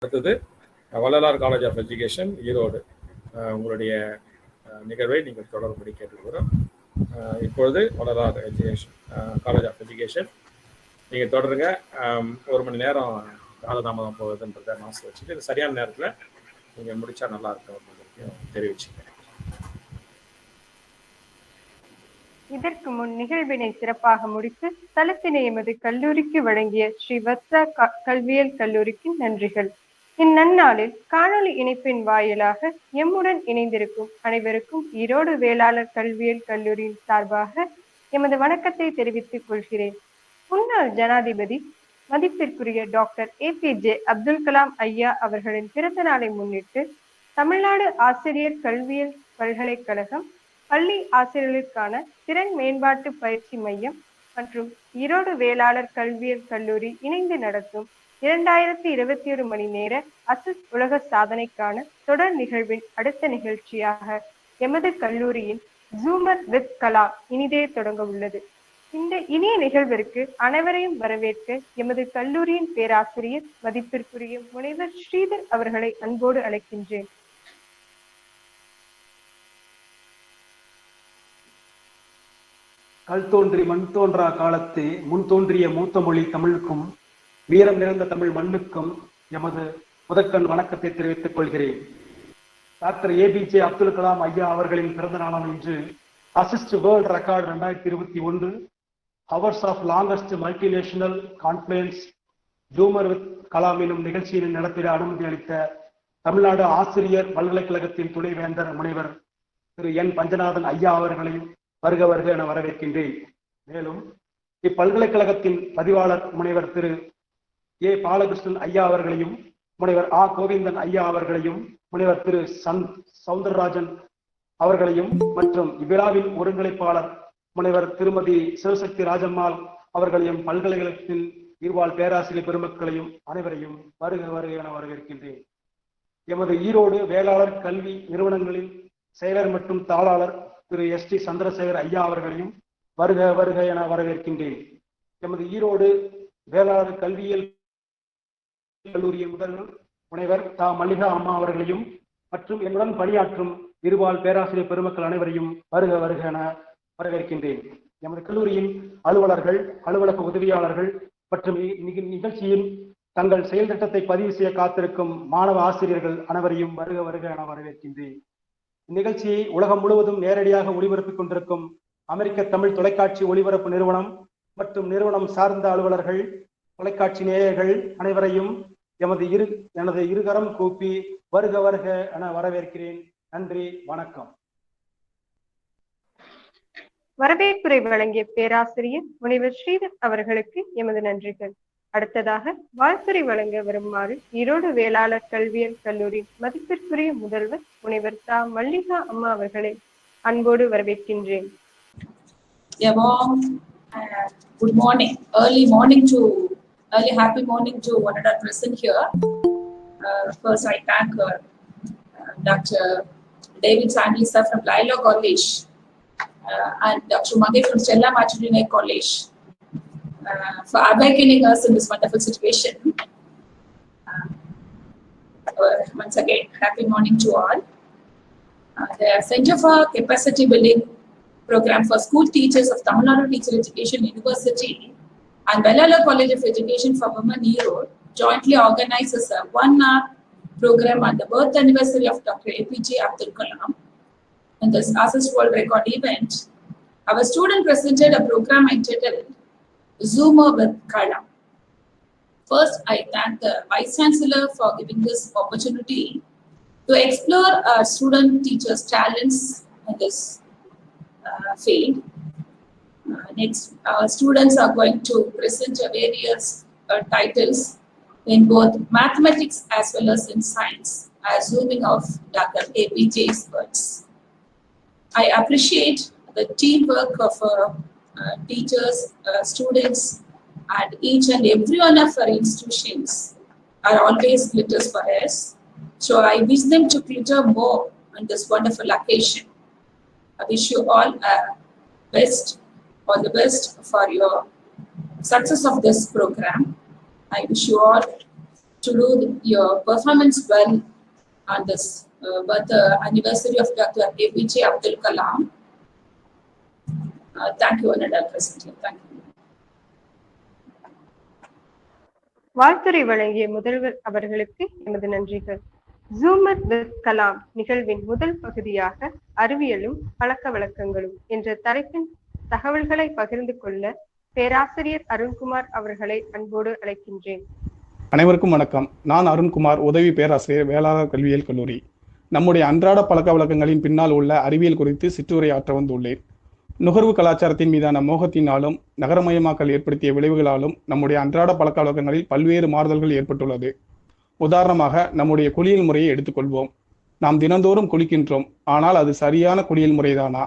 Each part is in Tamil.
அடுத்தது Vallalar college of education Erode உங்களுடைய நிகழ்வை நீங்கள் தொடர்புபடி கேட்டுக்கிறோம். இப்பொழுது Vallalar education college of education நீங்கள் தொடருங்க. 1 மணி நேரம் காலதாமதம் போகுதுன்றதை மனசில் வச்சுட்டு இது சரியான நேரத்தில் நீங்கள் முடித்தா நல்லா இருக்கும் அப்படிங்கிறதையும் தெரிவிச்சுக்கிறேன். இதற்கு முன் நிகழ்வினை சிறப்பாக முடித்து தளத்தினை எமது கல்லூரிக்கு வழங்கிய ஸ்ரீ வத்சா கல்வியியல் கல்லூரிக்கு நன்றிகள். இந்நன்னாளில் காணொலி இணைப்பின் வாயிலாக எம்முடன் இணைந்திருக்கும் அனைவருக்கும் ஈரோடு வேளாளர் கல்வியியல் கல்லூரியின் சார்பாக எமது வணக்கத்தை தெரிவித்துக் கொள்கிறேன். முன்னாள் ஜனாதிபதி மதிப்பிற்குரிய டாக்டர் APJ அப்துல் கலாம் ஐயா அவர்களின் பிறந்த நாளை முன்னிட்டு தமிழ்நாடு ஆசிரியர் கல்வியியல் பல்கலைக்கழகம், பள்ளி ஆசிரியர்களுக்கான திறன் மேம்பாட்டு பயிற்சி மையம் மற்றும் ஈரோடு வேளாளர் கல்வியியல் கல்லூரி இணைந்து நடத்தும் 2021 மணி நேர அசிஸ் உலக சாதனைக்கான தொடர் நிகழ்வின் அடுத்த நிகழ்ச்சியாக எமது கல்லூரியின் ஜூமர் வித் கலா இனிதே தொடங்க உள்ளது. இந்த இனிய நிகழ்விற்கு அனைவரையும் வரவேற்க எமது கல்லூரியின் பேராசிரியர் மதிப்பிற்குரிய முனைவர் ஸ்ரீதர் அவர்களை அன்போடு அழைக்கின்றேன். கல் தோன்றி மண் தோன்றா காலத்தே முன் தோன்றிய மூத்த மொழி தமிழுக்கும் வீரம் நிறைந்த தமிழ் மண்ணுக்கும் எமது முதற்கண் வணக்கத்தை தெரிவித்துக் கொள்கிறேன். டாக்டர் APJ அப்துல் கலாம் ஐயா அவர்களின் பிறந்த நாளாம் இன்று assist world record 2021 hours of longest multinational conference zoomer with Kalam எனும் நிகழ்ச்சியினை நடத்திட அனுமதி அளித்த தமிழ்நாடு ஆசிரியர் பல்கலைக்கழகத்தின் துணைவேந்தர் முனைவர் திரு N. பஞ்சநாதன் ஐயா அவர்களையும் வருக வருக என வரவேற்கின்றேன். மேலும் இப்பல்கலைக்கழகத்தின் பதிவாளர் முனைவர் திரு A. பாலகிருஷ்ணன் ஐயா அவர்களையும், முனைவர் A. கோவிந்தன் ஐயா அவர்களையும், முனைவர் திரு சவுந்தரராஜன் அவர்களையும் மற்றும் இவ்விழாவின் ஒருங்கிணைப்பாளர் முனைவர் திருமதி சிவசக்தி ராஜம்மாள் அவர்களையும் பல்கலைக்கழகத்தின் இருவாழ் பேராசிரியர் பெருமக்களையும் அனைவரையும் வருக வருக என வரவேற்கின்றேன். எமது ஈரோடு வேளாளர் கல்வி நிறுவனங்களின் செயலர் மற்றும் தாளாளர் திரு ST சந்திரசேகர் ஐயா அவர்களையும் வருக வருக என வரவேற்கின்றேன். எமது ஈரோடு வேளாளர் கல்வியியல் கல்லூரியின் முதல்வர் முனைவர் தா. மல்லிகா அம்மா அவர்களையும் மற்றும் என்னுடன் பணியாற்றும் இருபால் பேராசிரியர் பெருமக்கள் அனைவரையும் வருக வருக என வரவேற்கின்றேன். எமது கல்லூரியின் அலுவலர்கள், அலுவலக உதவியாளர்கள் மற்றும் நிகழ்ச்சியில் தங்கள் செயல் திட்டத்தை பதிவு செய்ய காத்திருக்கும் மாணவ ஆசிரியர்கள் அனைவரையும் வருக வருக என வரவேற்கின்றேன். இந்நிகழ்ச்சியை உலகம் முழுவதும் நேரடியாக ஒளிபரப்பிக் கொண்டிருக்கும் அமெரிக்க தமிழ் தொலைக்காட்சி ஒளிபரப்பு நிறுவனம் மற்றும் நிறுவனம் சார்ந்த அலுவலர்கள், தொலைக்காட்சி நேயர்கள் அனைவரையும் எனது இருகரம் கூப்பி வருக வருக என வரவேற்கிறேன். நன்றி, வணக்கம். வரவேற்புரை வழங்கிய பேராசிரியர் முனைவர் ஸ்ரீதர் அவர்களுக்கு எமது நன்றிகள். அடுத்ததாக வாழ்த்துரை வழங்க வருமாறு ஈரோடு வேளாளர் கல்வியியல் கல்லூரி மதிப்பிற்குரிய முதல்வர் முனைவர் தா. மல்லிகா அம்மா அவர்களை அன்போடு வரவேற்கின்றேன். Good morning, early happy morning to one and all present here. First, I thank Dr. David Sandley sir from Laila College and Dr. Maggie from Stella Maternity College for awakening us in this wonderful situation. Once again, happy morning to all. The Center for Capacity Building Program for School Teachers of Tamil Nadu Teacher Education University and Vellalar College of Education for Women Ero jointly organizes a 1-hour program on the birth anniversary of Dr. APJ Abdul Kalam. In this Asis World Record event, our student presented a program entitled Zoomer with Kalam. First, I thank the Vice Chancellor for giving this opportunity to explore our student teachers' talents in this field. Next, our students are going to present various titles in both mathematics as well as in science, assuming of Dr. APJ's words. I appreciate the teamwork of teachers, students, and each and every one of our institutions are always glitters for us. So I wish them to glitter more on this wonderful occasion. I wish you all all the best for your success of this program. I wish you all to do your performance well on this birth anniversary of Dr. APJ Abdul Kalam. Thank you, Honorable President. Thank you. வாழ்த்துரை வழங்கிய முதல்வர் அவர்களுக்கு எமது நன்றிகள். ஜூமர் வித் கலாம் நிகழ்வின் முதல் பகுதியாக அறிவியலும் பழக்க வழக்கங்களும் என்ற தலைப்பின் தகவல்களை பகிர்ந்து கொள்ள பேராசிரியர் அருண்குமார் அவர்களை அன்போடு அழைக்கின்றேன். அனைவருக்கும் வணக்கம். நான் அருண்குமார், உதவி பேராசிரியர், வேளாளர் கல்வியியல் கல்லூரி. நம்முடைய அன்றாட பழக்க வழக்கங்களின் பின்னால் உள்ள அறிவியல் குறித்து சிற்றுரை ஆற்ற வந்துள்ளேன். நுகர்வு கலாச்சாரத்தின் மீதான மோகத்தினாலும் நகரமயமாக்கல் ஏற்படுத்திய விளைவுகளாலும் நம்முடைய அன்றாட பழக்க வழக்கங்களில் பல்வேறு மாறுதல்கள் ஏற்பட்டுள்ளது. உதாரணமாக நம்முடைய குளியல் முறையை எடுத்துக்கொள்வோம். நாம் தினந்தோறும் குளிக்கின்றோம். ஆனால் அது சரியான குளியல் முறைதானா?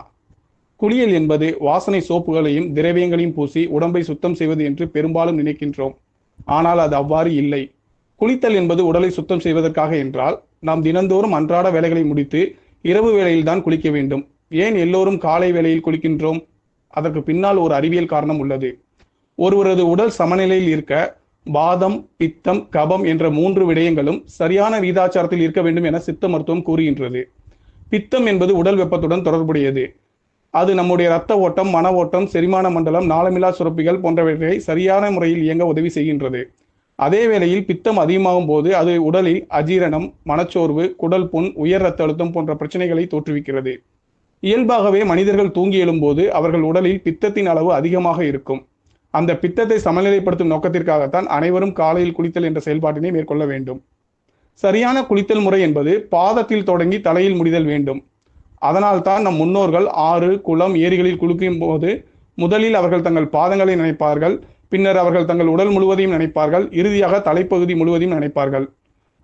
குளியல் என்பது வாசனை சோப்புகளையும் திரவியங்களையும் பூசி உடம்பை சுத்தம் செய்வது என்று பெரும்பாலும் நினைக்கின்றோம். ஆனால் அது அவ்வாறு இல்லை. குளித்தல் என்பது உடலை சுத்தம் செய்வதற்காக என்றால் நாம் தினந்தோறும் அன்றாட வேலைகளை முடித்து இரவு வேளையில் தான் குளிக்க வேண்டும். ஏன் எல்லோரும் காலை வேளையில் குளிக்கின்றோம்? அதற்கு பின்னால் ஒரு அறிவியல் காரணம் உள்ளது. ஒருவரது உடல் சமநிலையில் இருக்க வாதம், பித்தம், கபம் என்ற 3 விடயங்களும் சரியான வீதாச்சாரத்தில் இருக்க வேண்டும் என சித்த மருத்துவம் கூறுகின்றது. பித்தம் என்பது உடல் வெப்பத்துடன் தொடர்புடையது. அது நம்முடைய இரத்த ஓட்டம், மன ஓட்டம், செரிமான மண்டலம், நாளமில்லா சுரப்பிகள் போன்றவற்றை சரியான முறையில் இயங்க உதவி செய்கின்றது. அதே வேளையில் பித்தம் அதிகமாகும் போது அது உடலில் அஜீரணம், மனச்சோர்வு, குடல் புண், உயர் இரத்த அழுத்தம் போன்ற பிரச்சனைகளை தோற்றுவிக்கிறது. இயல்பாகவே மனிதர்கள் தூங்கி எழும்போது அவர்கள் உடலில் பித்தத்தின் அளவு அதிகமாக இருக்கும். அந்த பித்தத்தை சமநிலைப்படுத்தும் நோக்கத்திற்காகத்தான் அனைவரும் காலையில் குளித்தல் என்ற செயல்பாட்டினை மேற்கொள்ள வேண்டும். சரியான குளித்தல் முறை என்பது பாதத்தில் தொடங்கி தலையில் முடிதல் வேண்டும். அதனால் தான் நம் முன்னோர்கள் ஆறு, குளம், ஏரிகளில் குளிக்கும் போது முதலில் அவர்கள் தங்கள் பாதங்களை நினைப்பார்கள். பின்னர் அவர்கள் தங்கள் உடல் முழுவதையும் நினைப்பார்கள். இறுதியாக தலைப்பகுதி முழுவதையும் நினைப்பார்கள்.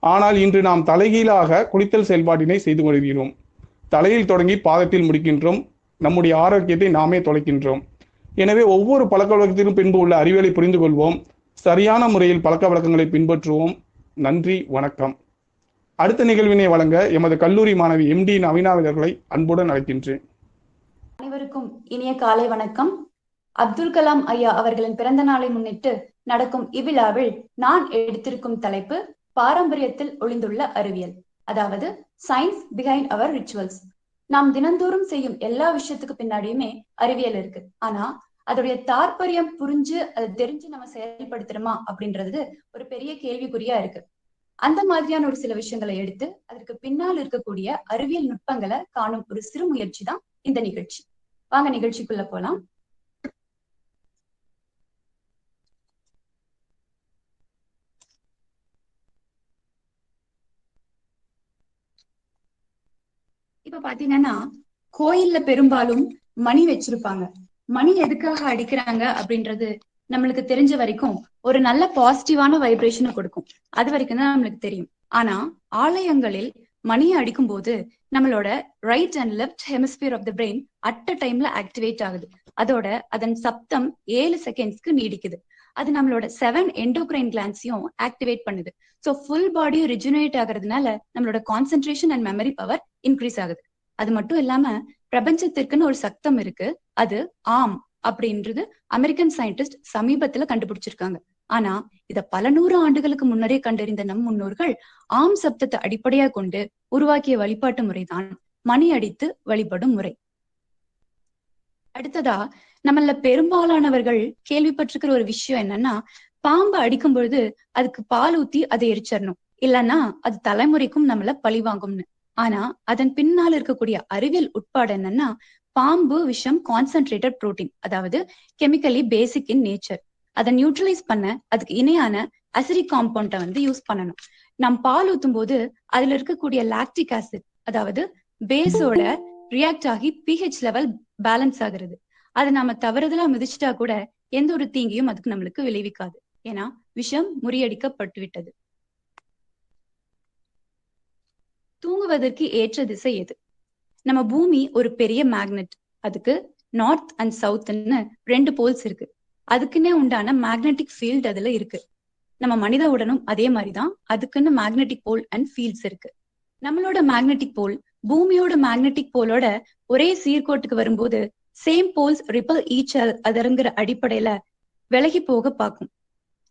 ஆனால் இன்று நாம் தலைகீழாக குளித்தல் செயல்பாட்டினை செய்து கொள்கிறோம். தலையில் தொடங்கி பாதத்தில் முடிக்கின்றோம். நம்முடைய ஆரோக்கியத்தை நாமே தொலைக்கின்றோம். எனவே ஒவ்வொரு பழக்க வழக்கத்திற்கும் பின்பு உள்ள அறிவியலை புரிந்து கொள்வோம். சரியான முறையில் பழக்க வழக்கங்களை பின்பற்றுவோம். நன்றி, வணக்கம். அடுத்த நிகழ்வினை வழங்க எமது கல்லூரி மாணவி MD நவீனா அவர்களை அன்புடன் அழைக்கின்றேன். அனைவருக்கும் இனிய காலை வணக்கம். அப்துல் கலாம் ஐயா அவர்களின் பிறந்த நாளை முன்னிட்டு நடக்கும் இவ்விழாவில் நான் எடுத்திருக்கும் தலைப்பு பாரம்பரியத்தில் ஒளிந்துள்ள அறிவியல், அதாவது சயின்ஸ் பிஹைண்ட் அவர் ரிச்சுவல்ஸ். நாம் தினந்தோறும் செய்யும் எல்லா விஷயத்துக்கு பின்னாடியுமே அறிவியல் இருக்கு. ஆனா அதோடைய தாற்பயம் புரிஞ்சு அதை தெரிஞ்சு நம்ம செயல்படுத்துறோமா அப்படின்றது ஒரு பெரிய கேள்விக்குறியா இருக்கு. அந்த மாதிரியான ஒரு சில விஷயங்களை எடுத்து அதற்கு பின்னால் இருக்கக்கூடிய அறிவியல் நுட்பங்களை காணும் ஒரு சிறு முயற்சி தான் இந்த நிகழ்ச்சி. வாங்க நிகழ்ச்சிக்குள்ள போலாம். இப்ப பாத்தீங்கன்னா கோயில்ல பெரும்பாலும் மணி வச்சிருப்பாங்க. மணி எதுக்காக அடிக்கிறாங்க அப்படின்றது நம்மளுக்கு தெரிஞ்ச வரைக்கும் ஒரு நல்ல பாசிட்டிவான வைப்ரேஷனை கொடுக்கும். அது வரைக்கும் தான் நம்மளுக்கு தெரியும். ஆனா ஆலயங்களில் மணியை அடிக்கும் போது நம்மளோட right and left hemisphere of the brain at a டைம்ல ஆக்டிவேட் ஆகுது. அதோட அதன் சப்தம் 7 செகண்ட்ஸ்க்கு நீடிக்குது. அது நம்மளோட 7 எண்டோக்ரைன் கிளான்ஸையும் ஆக்டிவேட் பண்ணுது. ஸோ ஃபுல் பாடியும் ரிஜுனேட் ஆகுறதுனால நம்மளோட concentration and memory power increase ஆகுது. அது மட்டும் இல்லாம பிரபஞ்சத்திற்குன்னு ஒரு சத்தம் இருக்கு. அது ஆம் அப்படின்றது அமெரிக்கன் சயின்டிஸ்ட் சமீபத்துல கண்டுபிடிச்சிருக்காங்க. ஆனா இத பல 100 ஆண்டுகளுக்கு முன்னரே கண்டறிந்த நம் முன்னோர்கள் ஆம் சப்தத்தை அடிப்படையா கொண்டு உருவாக்கிய வழிபாட்டு முறைதான் மணி அடித்து வழிபடும் முறை. அடுத்ததா நம்மள பெரும்பாலானவர்கள் கேள்விப்பட்டிருக்கிற ஒரு விஷயம் என்னன்னா, பாம்பு அடிக்கும் பொழுது அதுக்கு பால் ஊத்தி அதை எரிச்சிடணும், இல்லைன்னா அது தலைமுறைக்கும் நம்மள பழி வாங்கும்னு. ஆனா அதன் பின்னால் இருக்கக்கூடிய அறிவியல் உட்பாடு என்னன்னா, பாம்பு விஷம் கான்சென்ட்ரேட்டட் புரோட்டீன், அதாவது கெமிக்கலி பேசிக் இன் நேச்சர். அதை நியூட்ரலைஸ் பண்ண அதுக்கு இணையான அசிடிக் காம்பவுண்டை யூஸ் பண்ணணும். நம் பால் ஊத்தும் போது அதுல இருக்கக்கூடிய லாக்டிக் ஆசிட், அதாவது பேஸோட ரியாக்ட் ஆகி pH லெவல் பேலன்ஸ் ஆகுறது. அதை நாம தவறுதலா மிதிச்சிட்டா கூட எந்த ஒரு தீங்கியும் அதுக்கு நம்மளுக்கு விளைவிக்காது. ஏன்னா விஷம் முறியடிக்கப்பட்டு விட்டது. தூங்குவதற்கு ஏற்ற திசை எது? நம்ம பூமி ஒரு பெரிய மேக்னெட். அதுக்கு நார்த் அண்ட் சவுத்ன்னு 2 போல்ஸ் இருக்கு. அதுக்குன்னே உண்டான மேக்னெட்டிக் ஃபீல்ட் அதுல இருக்கு. நம்ம மனித உடனும் அதே மாதிரிதான் அதுக்குன்னு மேக்னெட்டிக் போல் அண்ட் ஃபீல்ட்ஸ் இருக்கு. நம்மளோட மேக்னெட்டிக் போல் பூமியோட மேக்னெட்டிக் போலோட ஒரே சீர்கோட்டுக்கு வரும்போது சேம் போல்ஸ் ரிப்பல் ஈச் அதர்ங்கிற அடிப்படையில விலகி போக பார்க்கும்.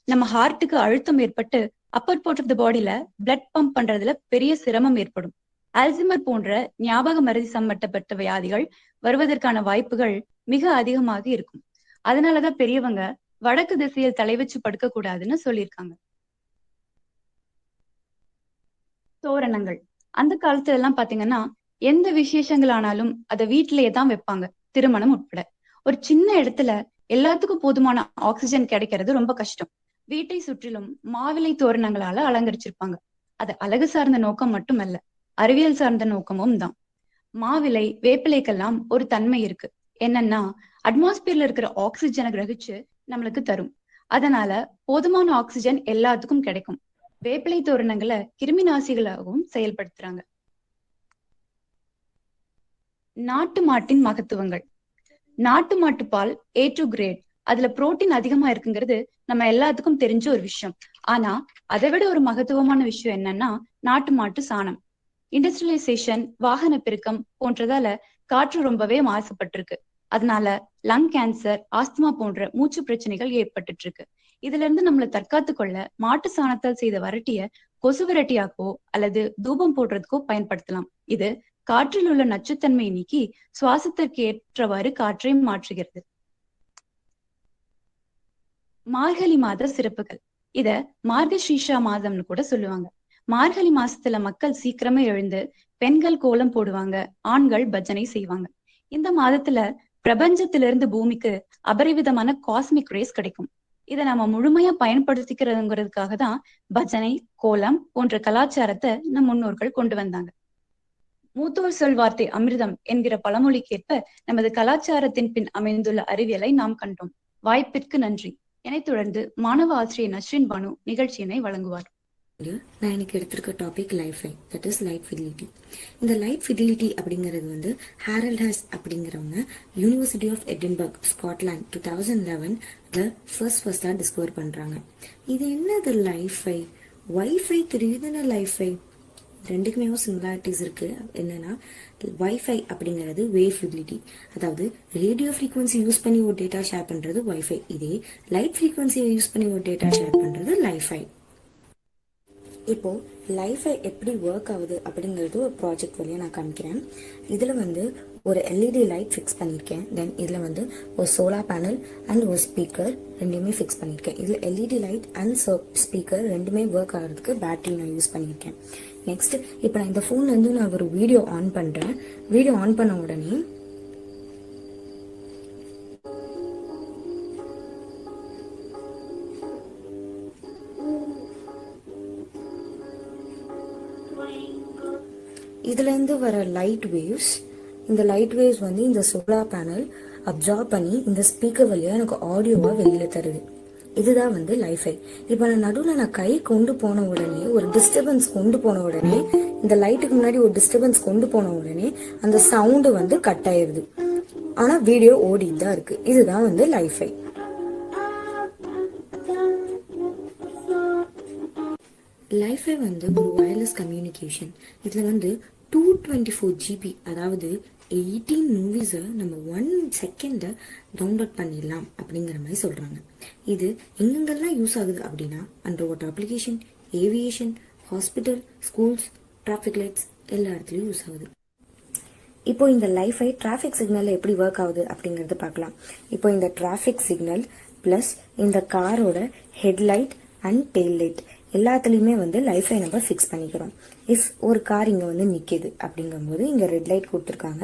நம்ம ஹார்ட்டுக்கு அழுத்தம் ஏற்பட்டு அப்பர் பார்ட் ஆஃப் த பாடியில பிளட் பம்ப் பண்றதுல பெரிய சிரமம் ஏற்படும். அல்சைமர் போன்ற ஞாபக மறதி சம்பந்தப்பட்ட வியாதிகள் வருவதற்கான வாய்ப்புகள் மிக அதிகமாக இருக்கும். அதனாலதான் பெரியவங்க வடக்கு திசையில் தலை வச்சு படுக்க கூடாதுன்னு சொல்லியிருக்காங்க. தோரணங்கள் அந்த காலத்துல எல்லாம் பாத்தீங்கன்னா எந்த விசேஷங்கள் ஆனாலும் அதை வீட்டிலேயே தான் வைப்பாங்க, திருமணம் உட்பட. ஒரு சின்ன இடத்துல எல்லாத்துக்கும் போதுமான ஆக்சிஜன் கிடைக்கிறது ரொம்ப கஷ்டம். வீட்டை சுற்றிலும் மாவிலை தோரணங்களால அலங்கரிச்சிருப்பாங்க. அது அழகு சார்ந்த நோக்கம் மட்டுமல்ல, அறிவியல் சார்ந்த நோக்கமும் தான். மாவிலை வேப்பிலைக்கெல்லாம் ஒரு தன்மை இருக்கு. என்னன்னா அட்மாஸ்பியர்ல இருக்கிற ஆக்சிஜனை கிரகிச்சு நம்மளுக்கு தரும். அதனால போதுமான ஆக்சிஜன் எல்லாத்துக்கும் கிடைக்கும். வேப்பிலை தோரணங்களை கிருமி நாசிகளாகவும் செயல்படுத்துறாங்க. நாட்டு மாட்டின் மகத்துவங்கள். நாட்டு மாட்டு பால் A2 கிரேட். அதுல புரோட்டீன் அதிகமா இருக்குங்கிறது நம்ம எல்லாத்துக்கும் தெரிஞ்ச ஒரு விஷயம். ஆனா அதை விட ஒரு மகத்துவமான விஷயம் என்னன்னா நாட்டு மாட்டு சாணம். இண்டஸ்ட்ரியலைசேஷன், வாகன பெருக்கம் போன்றதால காற்று ரொம்பவே மாசுபட்டிருக்கு. அதனால லங் கேன்சர், ஆஸ்துமா போன்ற மூச்சு பிரச்சனைகள் ஏற்பட்டுட்டு இருக்கு. இதுல இருந்து நம்மளை தற்காத்து கொள்ள மாட்டு சாணத்தால் செய்த வரட்டிய கொசு விரட்டியாக்கோ அல்லது தூபம் போடுறதுக்கோ பயன்படுத்தலாம். இது காற்றில் உள்ள நச்சுத்தன்மையை நீக்கி சுவாசத்திற்கு ஏற்றவாறு காற்றை மாற்றுகிறது. மார்கழி மாத சிறப்புகள். இத மார்கசீர்ஷா மாதம்னு கூட சொல்லுவாங்க. மார்கழி மாசத்துல மக்கள் சீக்கிரமே எழுந்து பெண்கள் கோலம் போடுவாங்க, ஆண்கள் பஜனை செய்வாங்க. இந்த மாதத்துல பிரபஞ்சத்திலிருந்து பூமிக்கு அபரிவிதமான காஸ்மிக் ரேஸ் கிடைக்கும். இதை நம்ம முழுமையா பயன்படுத்திக்கிறதுங்கிறதுக்காக தான் பஜனை, கோலம் போன்ற கலாச்சாரத்தை நம் முன்னோர்கள் கொண்டு வந்தாங்க. மூத்தோர் சொல் வார்த்தை அமிர்தம் என்கிற பழமொழிக்கேற்ப நமது கலாச்சாரத்தின் பின் அமைந்துள்ள அறிவியலை நாம் கண்டோம். வாய்ப்பிற்கு நன்றி. என்னை தொடர்ந்து மாணவ ஆசிரியர் நஸ்ரின் பானு நிகழ்ச்சியினை வழங்குவார். நான் எனக்கு எடுத்திருக்க டாபிக் லைஃபை, தட் இஸ் லைட் ஃபிடிலிட்டி. இந்த லைட் ஃபிடிலிட்டி அப்படிங்கிறது வந்து ஹாரல்ட் ஹஸ் அப்படிங்கிறவங்க யூனிவர்சிட்டி ஆஃப் எடின்பர்க், ஸ்காட்லாந்து 2011 ஃபர்ஸ்டா டிஸ்கவர் பண்றாங்க. இது என்னது லைஃபை? வைஃபை தெரியுதுன்னு லைஃபை ரெண்டுக்குமே சிமிலாரிட்டிஸ் இருக்கு. என்னன்னா வைஃபை அப்படிங்கிறது வேவ் ஃபிடிலிட்டி, அதாவது ரேடியோ ஃப்ரீக்வன்சி யூஸ் பண்ணி ஒரு டேட்டா ஷேர் பண்றது வைஃபை. இதே லைட் ஃப்ரீக்வன்சியை யூஸ் பண்ணி ஒரு டேட்டா ஷேர் பண்றது லைஃபை. இப்போ லைஃபை எப்படி ஒர்க் ஆகுது அப்படிங்கிறது ஒரு ப்ராஜெக்ட் வழியா நான் காமிக்கிறேன். இதுல வந்து ஒரு எல்இடி லைட் ஃபிக்ஸ் பண்ணியிருக்கேன். தென் இதுல வந்து ஒரு சோலார் பேனல் அண்ட் ஒரு ஸ்பீக்கர் ரெண்டுமே ஃபிக்ஸ் பண்ணியிருக்கேன். இதுல எல்இடி லைட் அண்ட் ஸ்பீக்கர் ரெண்டுமே ஒர்க் ஆகிறதுக்கு பேட்டரி நான் யூஸ் பண்ணியிருக்கேன். நெக்ஸ்ட் இப்போ நான் இந்த ஃபோன்ல இருந்து நான் ஒரு வீடியோ ஆன் பண்றேன். வீடியோ ஆன் பண்ண உடனே இதுல இருந்து வர லைட் வேவ்ஸ், இந்த லைட் வேவ்ஸ் வந்து இந்த சோலார் பேனல் அப்சார்ப் பண்ணி இந்த ஸ்பீக்கர் வழியா எனக்கு ஆடியோவா வெளியில தருது. இதுதான் வந்து லைஃபை. இப்ப நான் நடுவில் நான் கை கொண்டு போன உடனே ஒரு டிஸ்டர்பன்ஸ் கொண்டு போன உடனே, இந்த லைட்டுக்கு முன்னாடி ஒரு டிஸ்டர்பன்ஸ் கொண்டு போன உடனே அந்த சவுண்டு வந்து கட் ஆயிருது. ஆனா வீடியோ ஓடிட்டு தான் இருக்கு. இதுதான் வந்து லைஃபை. லைஃபை வந்து ஒரு வயர்லெஸ் கம்யூனிகேஷன். இதுல வந்து 224 GB, அதாவது 18 மூவிஸை நம்ம 1 செகண்ட்ல டவுன்லோட் பண்ணிடலாம் அப்படிங்கிற மாதிரி சொல்றாங்க. இது எங்கெங்கெல்லாம் யூஸ் ஆகுது அப்படின்னா under water application, aviation, hospital, schools, traffic lights எல்லா இடத்துலயும் யூஸ் ஆகுது. இப்போ இந்த லைஃபை டிராஃபிக் சிக்னல்ல எப்படி ஒர்க் ஆகுது அப்படிங்கறத பார்க்கலாம். இப்போ இந்த டிராஃபிக் சிக்னல் பிளஸ் இந்த காரோட ஹெட்லைட் அண்ட் டெயில் லைட் எல்லாத்துலயுமே வந்து லைஃபை நம்ம ஃபிக்ஸ் பண்ணிக்கிறோம். இஃப் ஒரு கார் இங்க வந்து நிக்குது அப்படிங்கும்போது இங்க ரெட் லைட் கொடுத்துருக்காங்க.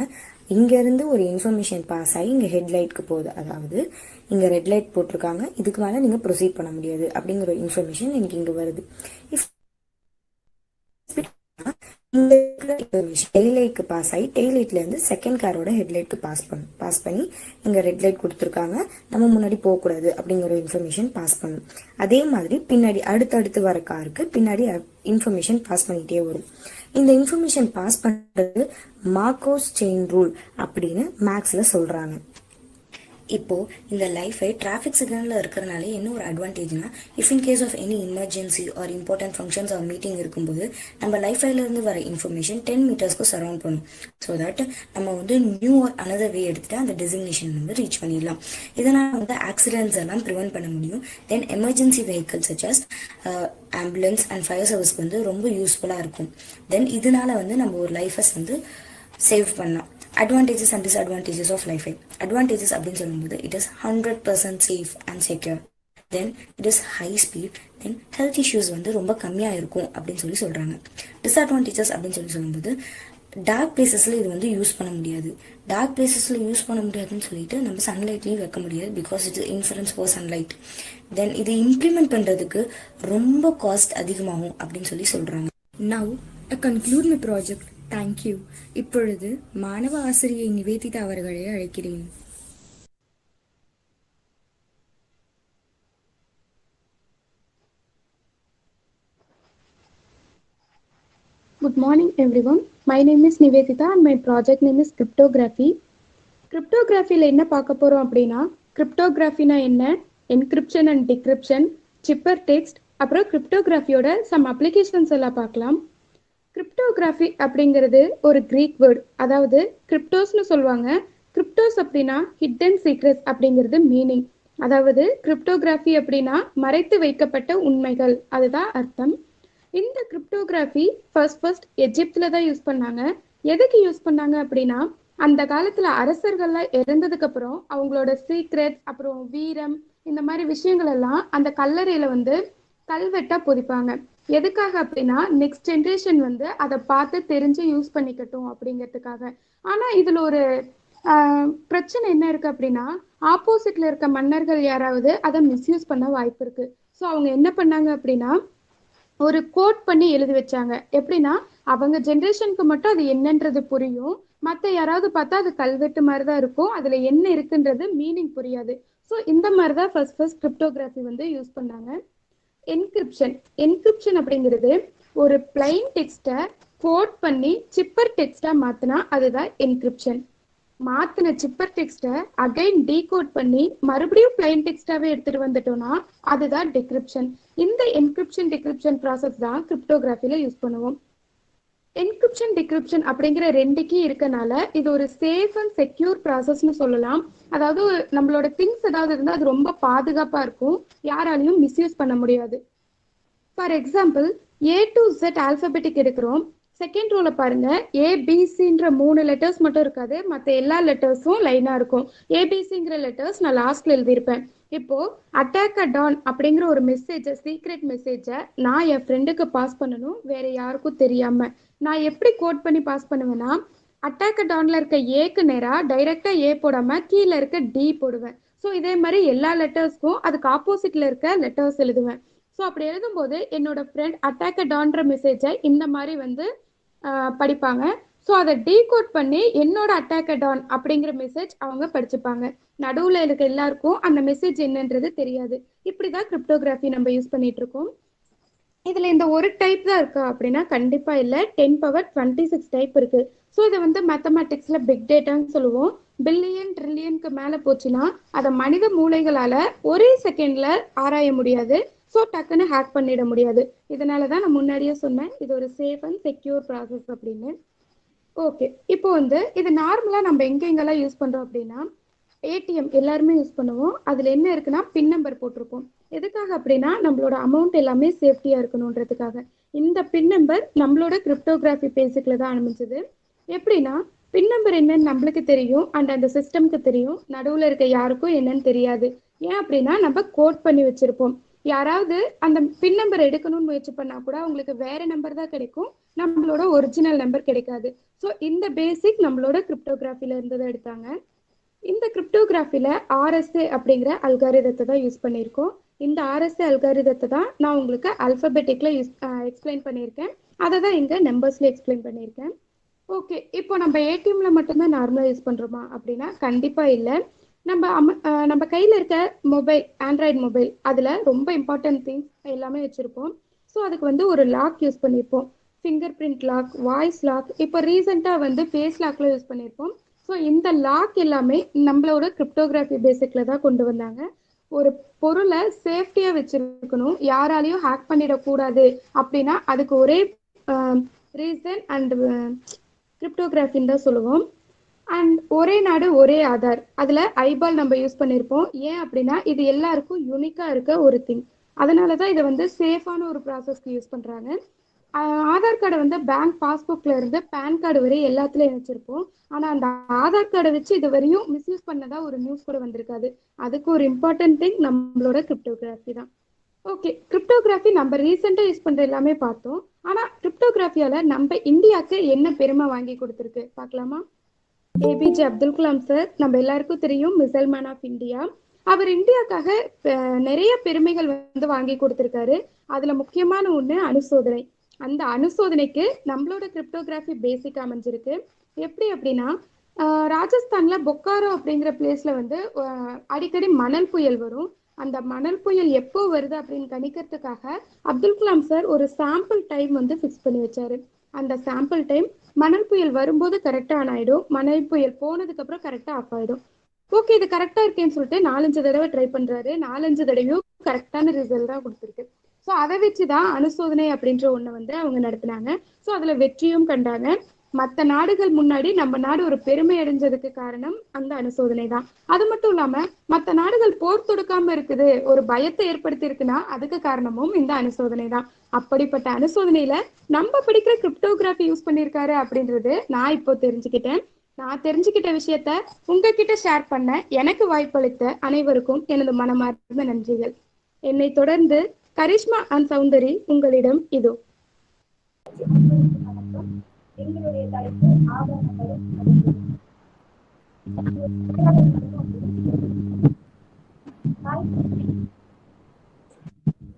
இங்க இருந்து ஒரு இன்ஃபர்மேஷன் பாஸ் ஆகி இங்க ஹெட்லைட்க்கு போகுது. அதாவது இங்க ரெட் லைட் போட்டிருக்காங்க, இதுக்கு மேல நீங்க ப்ரொசீட் பண்ண முடியாது அப்படிங்கிற இன்ஃபர்மேஷன் எனக்கு இங்க வருது. இஃப் டெய்லைட்க்கு பாஸ் ஆகி டெய்லைட்ல இருந்து செகண்ட் காரோட ஹெட்லைட்க்கு பாஸ் பண்ணி இங்க ரெட் லைட் கொடுத்துருக்காங்க, நம்ம முன்னாடி போக கூடாது அப்படிங்கிற இன்ஃபர்மேஷன் பாஸ் பண்ணும். அதே மாதிரி பின்னாடி அடுத்தடுத்து வர காருக்கு பின்னாடி இன்ஃபர்மேஷன் பாஸ் பண்ணிட்டே வரும். இந்த இன்ஃபர்மேஷன் பாஸ் பண்றது மார்கோஸ் செயின் ரூல் அப்படின்னு மேக்ஸ்ல சொல்றாங்க. இப்போ இந்த லைஃபை டிராஃபிக் சிக்னலில் இருக்கிறனால என்ன ஒரு அட்வான்டேஜ்னா, if in case of any emergency or important functions or meeting இருக்கும்போது நம்ம லைஃப்லேருந்து வர இன்ஃபர்மேஷன் 10 மீட்டர்ஸ்க்கு சரௌண்ட் பண்ணும். ஸோ தட் நம்ம வந்து நியூ ஆர் அனதர் வே எடுத்துகிட்டு அந்த டெசிக்னேஷன் வந்து ரீச் பண்ணிடலாம். இதனால் வந்து ஆக்சிடென்ட்ஸ் எல்லாம் ப்ரிவென்ட் பண்ண முடியும். தென் emergency vehicle சச்சஸ் ambulance and fire சர்வீஸ்க்கு வந்து ரொம்ப யூஸ்ஃபுல்லாக இருக்கும். தென் இதனால வந்து நம்ம ஒரு லைஃபஸ் வந்து சேவ் பண்ணலாம். அட்வான்டேஜஸ் அண்ட் டிஸ்அட்வான்டேஜஸ் ஆஃப் லைஃபை. அட்வான்டேஜஸ் அப்படின்னு சொல்லும்போது it is 100% safe and secure. Then it is high speed. Then health issues வந்து ரொம்ப கம்மியாக இருக்கும் அப்படின்னு சொல்கிறாங்க. டிஸ்அட்வான்டேஜஸ் அப்படின்னு சொல்லும்போது டார்க் பிளேசஸில் இது வந்து யூஸ் பண்ண முடியாது. டார்க் பிளேசஸில் யூஸ் பண்ண முடியாதுன்னு சொல்லிட்டு நம்ம சன்லைட்லேயும் வைக்க முடியாது, because it inference for sunlight. Then இது இம்ப்ளிமெண்ட் பண்ணுறதுக்கு ரொம்ப காஸ்ட் அதிகமாகும் அப்படின்னு சொல்கிறாங்க. Now, I conclude my project. Thank you. இப்பொழுது மாணவ ஆசிரியை நிவேதிதா அவர்களை அழைக்கிறேன். Good morning everyone. My name is Nivedita and my project name is Cryptography. Cryptographyல என்ன பார்க்க போறோம் அப்படின்னா, கிரிப்டோகிராஃபினா என்ன, என்கிரிப்ஷன் அண்ட் டிகிரிப்ஷன், சிப்பர் டெக்ஸ்ட், அப்புறம் கிரிப்டோகிராஃபியோட சம் அப்ளிகேஷன்ஸ் எல்லாம் பார்க்கலாம். கிரிப்டோகிராஃபி அப்படிங்கிறது ஒரு கிரீக் வேர்ட், அதாவது கிரிப்டோஸ்னு சொல்லுவாங்க. கிரிப்டோஸ் அப்படின்னா ஹிடன் சீக்ரெட்ஸ் அப்படிங்கிறது மீனிங். அதாவது கிரிப்டோகிராஃபி அப்படின்னா மறைத்து வைக்கப்பட்ட உண்மைகள், அதுதான் அர்த்தம். இந்த கிரிப்டோகிராஃபி ஃபர்ஸ்ட் எஜிப்தில் தான் யூஸ் பண்ணாங்க. எதுக்கு யூஸ் பண்ணாங்க அப்படின்னா, அந்த காலத்தில் அரசர்கள்லாம் இறந்ததுக்கு அப்புறம் அவங்களோட சீக்ரெட்ஸ், அப்புறம் வீரம், இந்த மாதிரி விஷயங்கள் எல்லாம் அந்த கல்லறையில் வந்து கல்வெட்டாக பொதிப்பாங்க. எதுக்காக அப்படின்னா, நெக்ஸ்ட் ஜென்ரேஷன் வந்து அதை பார்த்து தெரிஞ்சு யூஸ் பண்ணிக்கட்டும் அப்படிங்கிறதுக்காக. ஆனால் இதில் ஒரு பிரச்சனை என்ன இருக்குது அப்படின்னா, ஆப்போசிட்டில் இருக்க மன்னர்கள் யாராவது அதை மிஸ்யூஸ் பண்ண வாய்ப்பு இருக்குது. ஸோ அவங்க என்ன பண்ணாங்க அப்படின்னா, ஒரு கோட் பண்ணி எழுதி வச்சாங்க. எப்படின்னா, அவங்க ஜென்ரேஷனுக்கு மட்டும் அது என்னன்றது புரியும், மற்ற யாராவது பார்த்தா அது கல்வெட்டு மாதிரி தான் இருக்கும், அதில் என்ன இருக்குன்றது மீனிங் புரியாது. ஸோ இந்த மாதிரி தான் ஃபர்ஸ்ட் கிரிப்டோகிராஃபி வந்து யூஸ் பண்ணாங்க. என்கிரிப்ஷன் அப்படிங்கிறது ஒரு பிளைன் டெக்ஸ்ட்டை கோட் பண்ணி சிப்பர் டெக்ஸ்டாக மாற்றினா அதுதான் என்கிரிப்ஷன். மாற்றின சிப்பர் டெக்ஸ்ட்டை அகைன் டீகோட் பண்ணி மறுபடியும் பிளைன் டெக்ஸ்டாகவே எடுத்துகிட்டு வந்துட்டோம்னா அதுதான் டிகிரிப்ஷன். இந்த என்கிரிப்ஷன் டிகிரிப்ஷன் ப்ராசஸ் தான் கிரிப்டோகிராஃபியில் யூஸ் பண்ணுவோம். என்கிரிப்ஷன் டிகிரிப்ஷன் அப்படிங்கிற ரெண்டு கீ இருக்கனால இது ஒரு சேஃப் அண்ட் செக்யூர் ப்ராசஸ்னு சொல்லலாம். அதாவது நம்மளோட திங்ஸ் ஏதாவது இருந்தால் அது ரொம்ப பாதுகாப்பாக இருக்கும், யாராலையும் மிஸ்யூஸ் பண்ண முடியாது. For example, A to Z alphabetic எடுக்கிறோம். செகண்ட் ரோல பாருங்க, ஏபிசின்ற 3 லெட்டர்ஸ் மட்டும் இருக்காது, மற்ற எல்லா லெட்டர்ஸும் லைனாக இருக்கும். ஏபிசிங்கிற லெட்டர்ஸ் நான் லாஸ்ட்ல எழுதியிருப்பேன். இப்போ அட்டாக் அ டான் அப்படிங்கிற ஒரு மெசேஜை, சீக்ரெட் மெசேஜை நான் என் ஃப்ரெண்டுக்கு பாஸ் பண்ணணும், வேற யாருக்கும் தெரியாம. நான் எப்படி கோட் பண்ணி பாஸ் பண்ணுவேன்னா, அட்டாக் அ டான்ல இருக்க ஏக்கு நேராக டைரக்டா ஏ போடாம கீழே இருக்க டி போடுவேன். ஸோ இதே மாதிரி எல்லா லெட்டர்ஸ்க்கும் அதுக்கு ஆப்போசிட்ல இருக்க லெட்டர்ஸ் எழுதுவேன். ஸோ அப்படி எழுதும்போது என்னோட ஃப்ரெண்ட் அட்டாக் அ டான்ற மெசேஜை இந்த மாதிரி வந்து படிப்பாங்க. ஸோ அதை டீகோட் பண்ணி என்னோட அட்டாக் அ டான் அப்படிங்கிற மெசேஜ் அவங்க படிச்சுப்பாங்க. நடுவில் இருக்க எல்லாருக்கும் அந்த மெசேஜ் என்னன்றது தெரியாது. இப்படிதான் கிரிப்டோகிராஃபி நம்ம யூஸ் பண்ணிட்டு இருக்கோம். இதுல இந்த ஒரு டைப் தான் இருக்கா அப்படின்னா கண்டிப்பா இல்லை, 10^26 டைப் இருக்கு. ஸோ இதை வந்து மேத்தமேட்டிக்ஸ்ல பிக் டேட்டான்னு சொல்லுவோம். பில்லியன் ட்ரில்லியனுக்கு மேல போச்சுன்னா அதை மனித மூளைகளால ஒரே செகண்ட்ல ஆராய முடியாது. ஸோ டக்குன்னு ஹேக் பண்ணிட முடியாது. இதனாலதான் நான் முன்னாடியே சொன்னேன் இது ஒரு சேஃப் அண்ட் செக்யூர் ப்ராசஸ் அப்படின்னு. ஓகே, இப்போ வந்து இது நார்மலா நம்ம எங்கெங்கெல்லாம் யூஸ் பண்றோம் அப்படின்னா, ஏடிஎம் எல்லாருமே யூஸ் பண்ணுவோம். அதுல என்ன இருக்குன்னா பின் நம்பர் போட்டிருப்போம். எதுக்காக அப்படின்னா நம்மளோட அமௌண்ட் எல்லாமே சேஃப்டியா இருக்கணும்ன்றதுக்காக. இந்த பின் நம்பர் நம்மளோட கிரிப்டோகிராஃபி பேசிக்ல தான் ஆரம்பிச்சது. எப்படின்னா, பின் நம்பர் என்னன்னு நம்மளுக்கு தெரியும் அண்ட் அந்த சிஸ்டம்க்கு தெரியும், நடுவில் இருக்க யாருக்கும் என்னன்னு தெரியாது. ஏன் அப்படின்னா நம்ம கோட் பண்ணி வச்சிருப்போம். யாராவது அந்த பின் நம்பர் எடுக்கணும்னு முயற்சி பண்ணா கூட அவங்களுக்கு வேற நம்பர் தான் கிடைக்கும், நம்மளோட ஒரிஜினல் நம்பர் கிடைக்காது. ஸோ இந்த பேசிக் நம்மளோட கிரிப்டோகிராஃபில இருந்ததை எடுத்தாங்க. இந்த கிரிப்டோகிராஃபில RSA அப்படிங்கிற அல்காரிதத்தை தான் யூஸ் பண்ணியிருக்கோம். இந்த RSA அல்காரிதத்தை தான் நான் உங்களுக்கு அல்பபெட்டிக்ல எக்ஸ்பிளைன் பண்ணியிருக்கேன். அதை தான் இங்க நம்பர்ஸ்ல எக்ஸ்பிளைன் பண்ணியிருக்கேன். ஓகே, இப்போ நம்ம ஏடிஎம்ல மட்டும்தான் நார்மலா யூஸ் பண்றோமா அப்படின்னா கண்டிப்பா இல்லை. நம்ம கையில இருக்க மொபைல், ஆண்ட்ராய்டு மொபைல், அதுல ரொம்ப இம்பார்ட்டன்ட் திங்ஸ் எல்லாமே வச்சிருப்போம். ஸோ அதுக்கு வந்து ஒரு லாக் யூஸ் பண்ணியிருப்போம். Fingerprint lock, voice lock, இப்போ ரீசெண்டாக வந்து ஃபேஸ் லாக்ல யூஸ் பண்ணியிருப்போம். ஸோ இந்த லாக் எல்லாமே நம்மளோட கிரிப்டோகிராஃபி பேசிக்ல தான் கொண்டு வந்தாங்க. ஒரு பொருளை சேஃப்டியா வச்சிருக்கணும், யாராலையும் ஹேக் பண்ணிடக்கூடாது அப்படின்னா அதுக்கு ஒரே ரீசன் அண்ட் கிரிப்டோகிராஃபின்னு தான் சொல்லுவோம். அண்ட் ஒரே நாடு ஒரே ஆதார், அதுல ஐபால் நம்ம யூஸ் பண்ணியிருப்போம். ஏன் அப்படின்னா இது எல்லாருக்கும் யூனிக்கா இருக்க ஒரு திங். அதனாலதான் இதை வந்து சேஃபான ஒரு ப்ராசஸ்க்கு யூஸ் பண்றாங்க. ஆதார் கார்டை வந்து பேங்க் பாஸ்புக்ல இருந்து பேன் கார்டு வரை எல்லாத்துலயும் இணைச்சிருப்போம். ஆனா அந்த ஆதார் கார்டை வச்சு இது வரையும் மிஸ்யூஸ் பண்ணதா ஒரு நியூஸ் கூட வந்திருக்காது. அதுக்கு ஒரு இம்பார்ட்டன்ட் திங் நம்மளோட கிரிப்டோகிராஃபி தான். ஓகே, கிரிப்டோகிராஃபி நம்ம ரீசெண்டா யூஸ் பண்ற எல்லாமே பார்த்தோம். ஆனா கிரிப்டோகிராஃபியால நம்ம இந்தியாவுக்கு என்ன பெருமை வாங்கி கொடுத்துருக்கு பார்க்கலாமா? ஏபிஜே அப்துல் கலாம் சார் நம்ம எல்லாருக்கும் தெரியும், மிசைல் மேன் ஆஃப் இந்தியா. அவர் இந்தியாவுக்காக நிறைய பெருமைகள் வந்து வாங்கி கொடுத்திருக்காரு. அதுல முக்கியமான ஒண்ணு அணுசோதனை. அந்த அணுசோதனைக்கு நம்மளோட கிரிப்டோகிராஃபி பேசிக் அமைஞ்சிருக்கு. எப்படி அப்படின்னா, ராஜஸ்தான்ல பொக்காரோ அப்படிங்கிற பிளேஸ்ல வந்து அடிக்கடி மணல் புயல் வரும். அந்த மணல் புயல் எப்போ வருது அப்படின்னு கணிக்கிறதுக்காக அப்துல் கலாம் சார் ஒரு சாம்பிள் டைம் வந்து ஃபிக்ஸ் பண்ணி வச்சாரு. அந்த சாம்பிள் டைம் மணல் புயல் வரும்போது கரெக்டா ஆன் ஆயிடும், மணல் புயல் போனதுக்கு அப்புறம் கரெக்டா ஆஃப் ஆயிடும். ஓகே, இது கரெக்டா இருக்கேன்னு சொல்லிட்டு 4-5 தடவை ட்ரை பண்றாரு. 4-5 தடவையும் கரெக்டான ரிசல்ட் தான் கொடுத்துருக்கு. ஸோ அதை வச்சுதான் அணுசோதனை அப்படின்ற ஒண்ணு வந்து அவங்க நடத்தினாங்க. ஸோ அதுல வெற்றியும் கண்டாங்க. மற்ற நாடுகள் முன்னாடி நம்ம நாடு ஒரு பெருமை அடைஞ்சதுக்கு காரணம் அந்த அணுசோதனை தான். அது மட்டும் இல்லாம மற்ற நாடுகள் போர் தொடுக்காம இருக்குது, ஒரு பயத்தை ஏற்படுத்தி இருக்குன்னா அதுக்கு காரணமும் இந்த அணுசோதனை தான். அப்படிப்பட்ட அணுசோதனையில நம்ம படிக்கிற கிரிப்டோகிராஃபி யூஸ் பண்ணியிருக்காரு அப்படின்றது நான் இப்போ தெரிஞ்சுக்கிட்டேன். நான் தெரிஞ்சுக்கிட்ட விஷயத்த உங்ககிட்ட ஷேர் பண்ண எனக்கு வாய்ப்பளித்த அனைவருக்கும் எனது மனமார்ந்த நன்றிகள். என்னை தொடர்ந்து கரிஷ்மா அண்ட் சௌந்தரி உங்களிடம் இதோ. எங்களுடைய தலைப்பு ஆவணங்களும்.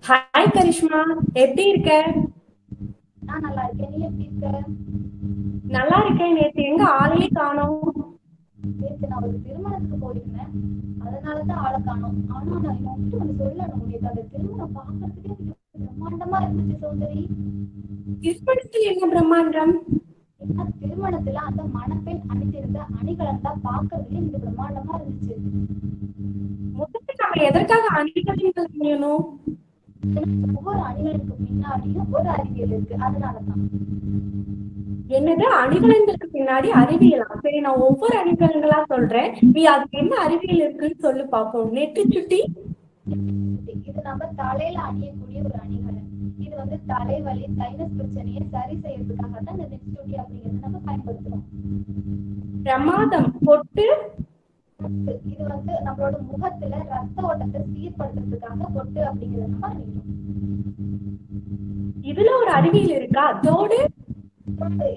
ஹாய் கரிஷ்மா, எப்படி இருக்க? நான் நல்லா இருக்கேன், நீ எப்படி இருக்க? நல்லா இருக்கேன். நேத்து எங்க ஆளையே காணோம்? நேத்து நான் ஒரு திருமணத்துக்கு போயிருந்தேன், அதனாலதான் ஆளை காணோம். ஆனா நான் இன்னும் ஒண்ணு சொல்லணும். நேத்து அந்த திருமணம் பாக்குறதுக்கே பிரம்மாண்டமா இருந்துச்சு சௌந்தரி. திருமணத்தில் என்ன பிரம்மாண்டம்? திருமணத்துல அந்த மணப்பெண் அணிந்திருந்த அணிகலன் தான் பாக்குறதுக்கே எனக்கு பிரம்மாண்டமா இருந்துச்சு. முதல்ல நம்ம எதற்காக அணிகலன்கள் அணியணும்? ஒவ்வொரு அணிகளுக்கு பின்னாடியும் ஒரு அறிவியல் இருக்கு, அதனாலதான். என்னது அணிகலன்களுக்கு பின்னாடி அறிவியலா? சரி, நான் ஒவ்வொரு அணிகலன்களா சொல்றேன், நீ அதுக்கு என்ன அறிவியல் இருக்குன்னு சொல்லு பாப்போம். நெட்டு சுட்டி இது நம்ம தலையில அணியக்கூடிய ஒரு அணிகலன். இது வந்து தலைவலி சைனஸ் பிரச்சனையை சரி செய்யறதுக்காக தான் இந்த நெட் சுட்டி அப்படிங்கறத நம்ம பயன்படுத்துறோம். பிரமாதம். பொட்டு இது வந்து நம்மளோட முகத்துல ரத்த ஓட்டத்தை சீர்படுத்துறதுக்காக பொட்டு அப்படிங்கறத நம்ம அணிக்கிறோம். இதுல ஒரு அறிவியல் இருக்கா? தோடு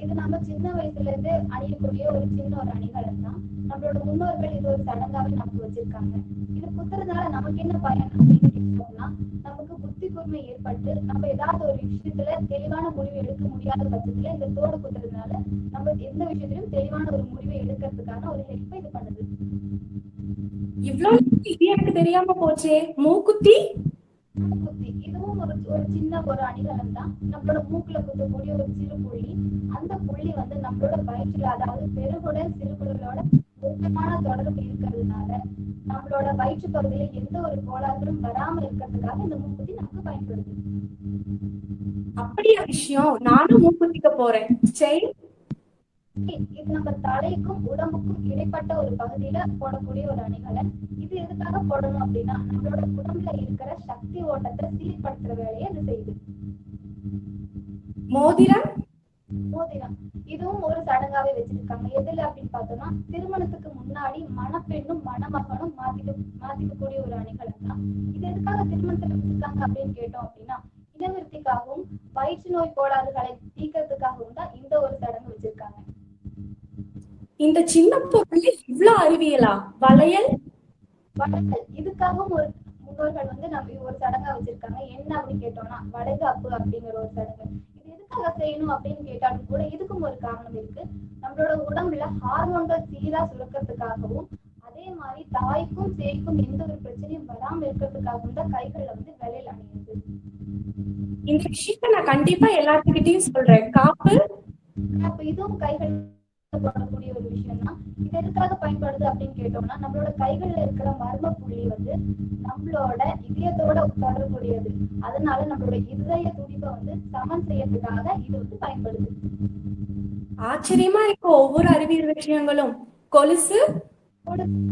இது நம்ம சின்ன வயசுல இருந்து அணியக்கூடிய ஒரு சின்ன ஒரு அணிகலன் தான். நம்மளோட முன்னோர்கள் இது ஒரு சடங்காவே நமக்கு வச்சிருக்காங்க. இது குத்துறதுனால நமக்கு என்ன பயன் அப்படின்னு கேட்டோம்னா, நமக்கு புத்தி கூர்மை ஏற்பட்டு நம்ம ஏதாவது ஒரு விஷயத்துல தெளிவான முடிவு எடுக்க முடியாத பட்சத்துல இந்த தோடு குத்துறதுனால நம்ம எந்த விஷயத்திலும் தெளிவான ஒரு முடிவை எடுக்கிறதுக்கான ஒரு ஹெல்ப் இது பண்ணுது. இவ்வளவு இது எனக்கு தெரியாம போச்சே. மூக்குத்தி இதுவும் ஒரு சின்ன ஒரு அணிகலன் தான். நம்மளோட மூக்குல குத்தக்கூடிய ஒரு சிறு புள்ளி. அந்த புள்ளி வந்து நம்மளோட வயிற்றுல, அதாவது பெருகுடல் சிறுகுடலோட முக்கியமான தொடர்பு இருக்கிறதுனால நம்மளோட வயிற்று பகுதியில எந்த ஒரு கோளாறுகளும் வராம இருக்கிறதுக்காக இந்த மூக்குத்தி நமக்கு பயன்படுது. அப்படியா விஷயம்? நானும் மூக்குத்திக்க போறேன். சரி, இது நம்ம தலைக்கும் உடம்புக்கும் இடைப்பட்ட ஒரு பகுதியில போடக்கூடிய ஒரு அணிகலன். இது எதுக்காக போடணும் அப்படின்னா, நம்மளோட உடம்புல இருக்கிற சக்தி ஓட்டத்தை சீர்படுத்துற வேலையை இது செய்யுது. மோதிரம் இதுவும் ஒரு சடங்காவே வச்சிருக்காங்க. எதுல அப்படின்னு பார்த்தோம்னா, திருமணத்துக்கு முன்னாடி மணப்பெண்ணும் மணமகனும் மாத்திக்கக்கூடிய ஒரு அணிகலன் தான். இது எதுக்காக திருமணத்துல வச்சிருக்காங்க அப்படின்னு கேட்டோம் அப்படின்னா, இனவிருத்திக்காகவும் வயிற்று நோய் கோளாறுகளை தீர்க்கறதுக்காகவும் தான் இந்த ஒரு சடங்கு வச்சிருக்காங்க. இந்த சின்ன பொருள் இவ்வளவு அறிவியலா? வளையல் இதுக்காகவும் ஒரு முன்னோர்கள் வந்து நம்ம ஒரு சடங்கா வச்சிருக்காங்க. என்ன அப்படின்னு கேட்டோம்னா, வளைகாப்பு அப்படிங்கிற ஒரு சடங்கு. இது எதுக்காக செய்யணும் அப்படின்னு கேட்டாலும் கூட இதுக்கும் ஒரு காரணம் இருக்கு. நம்மளோட உடம்புல ஹார்மோன்கள் சீரா சுரக்கிறதுக்காகவும், அதே மாதிரி தாய்க்கும் சேய்க்கும் எந்த ஒரு பிரச்சனையும் வராம இருக்கிறதுக்காகவும் தான் கைகள்ல வந்து வளையல் அணியுது. இந்த விஷயத்த நான் கண்டிப்பா எல்லாத்துக்கிட்டையும் சொல்றேன். காப்பு இதுவும் கைகள் தொடர்புடைய ஒரு விஷயம் தான். இது எதுக்காக பயன்படுது அப்படின்னு கேட்டோம்னா, நம்மளோட கைகள்ல இருக்கிற மர்ம புள்ளி வந்து நம்மளோட இதயத்தோட தொடர்புடையது. அதனால நம்மளோட இதய துடிப்பை வந்து சமன் செய்யறதுக்காக இது வந்து பயன்படுது. ஆச்சரியமா இருக்கும் ஒவ்வொரு அறிவியல் விஷயங்களும். கொலுசு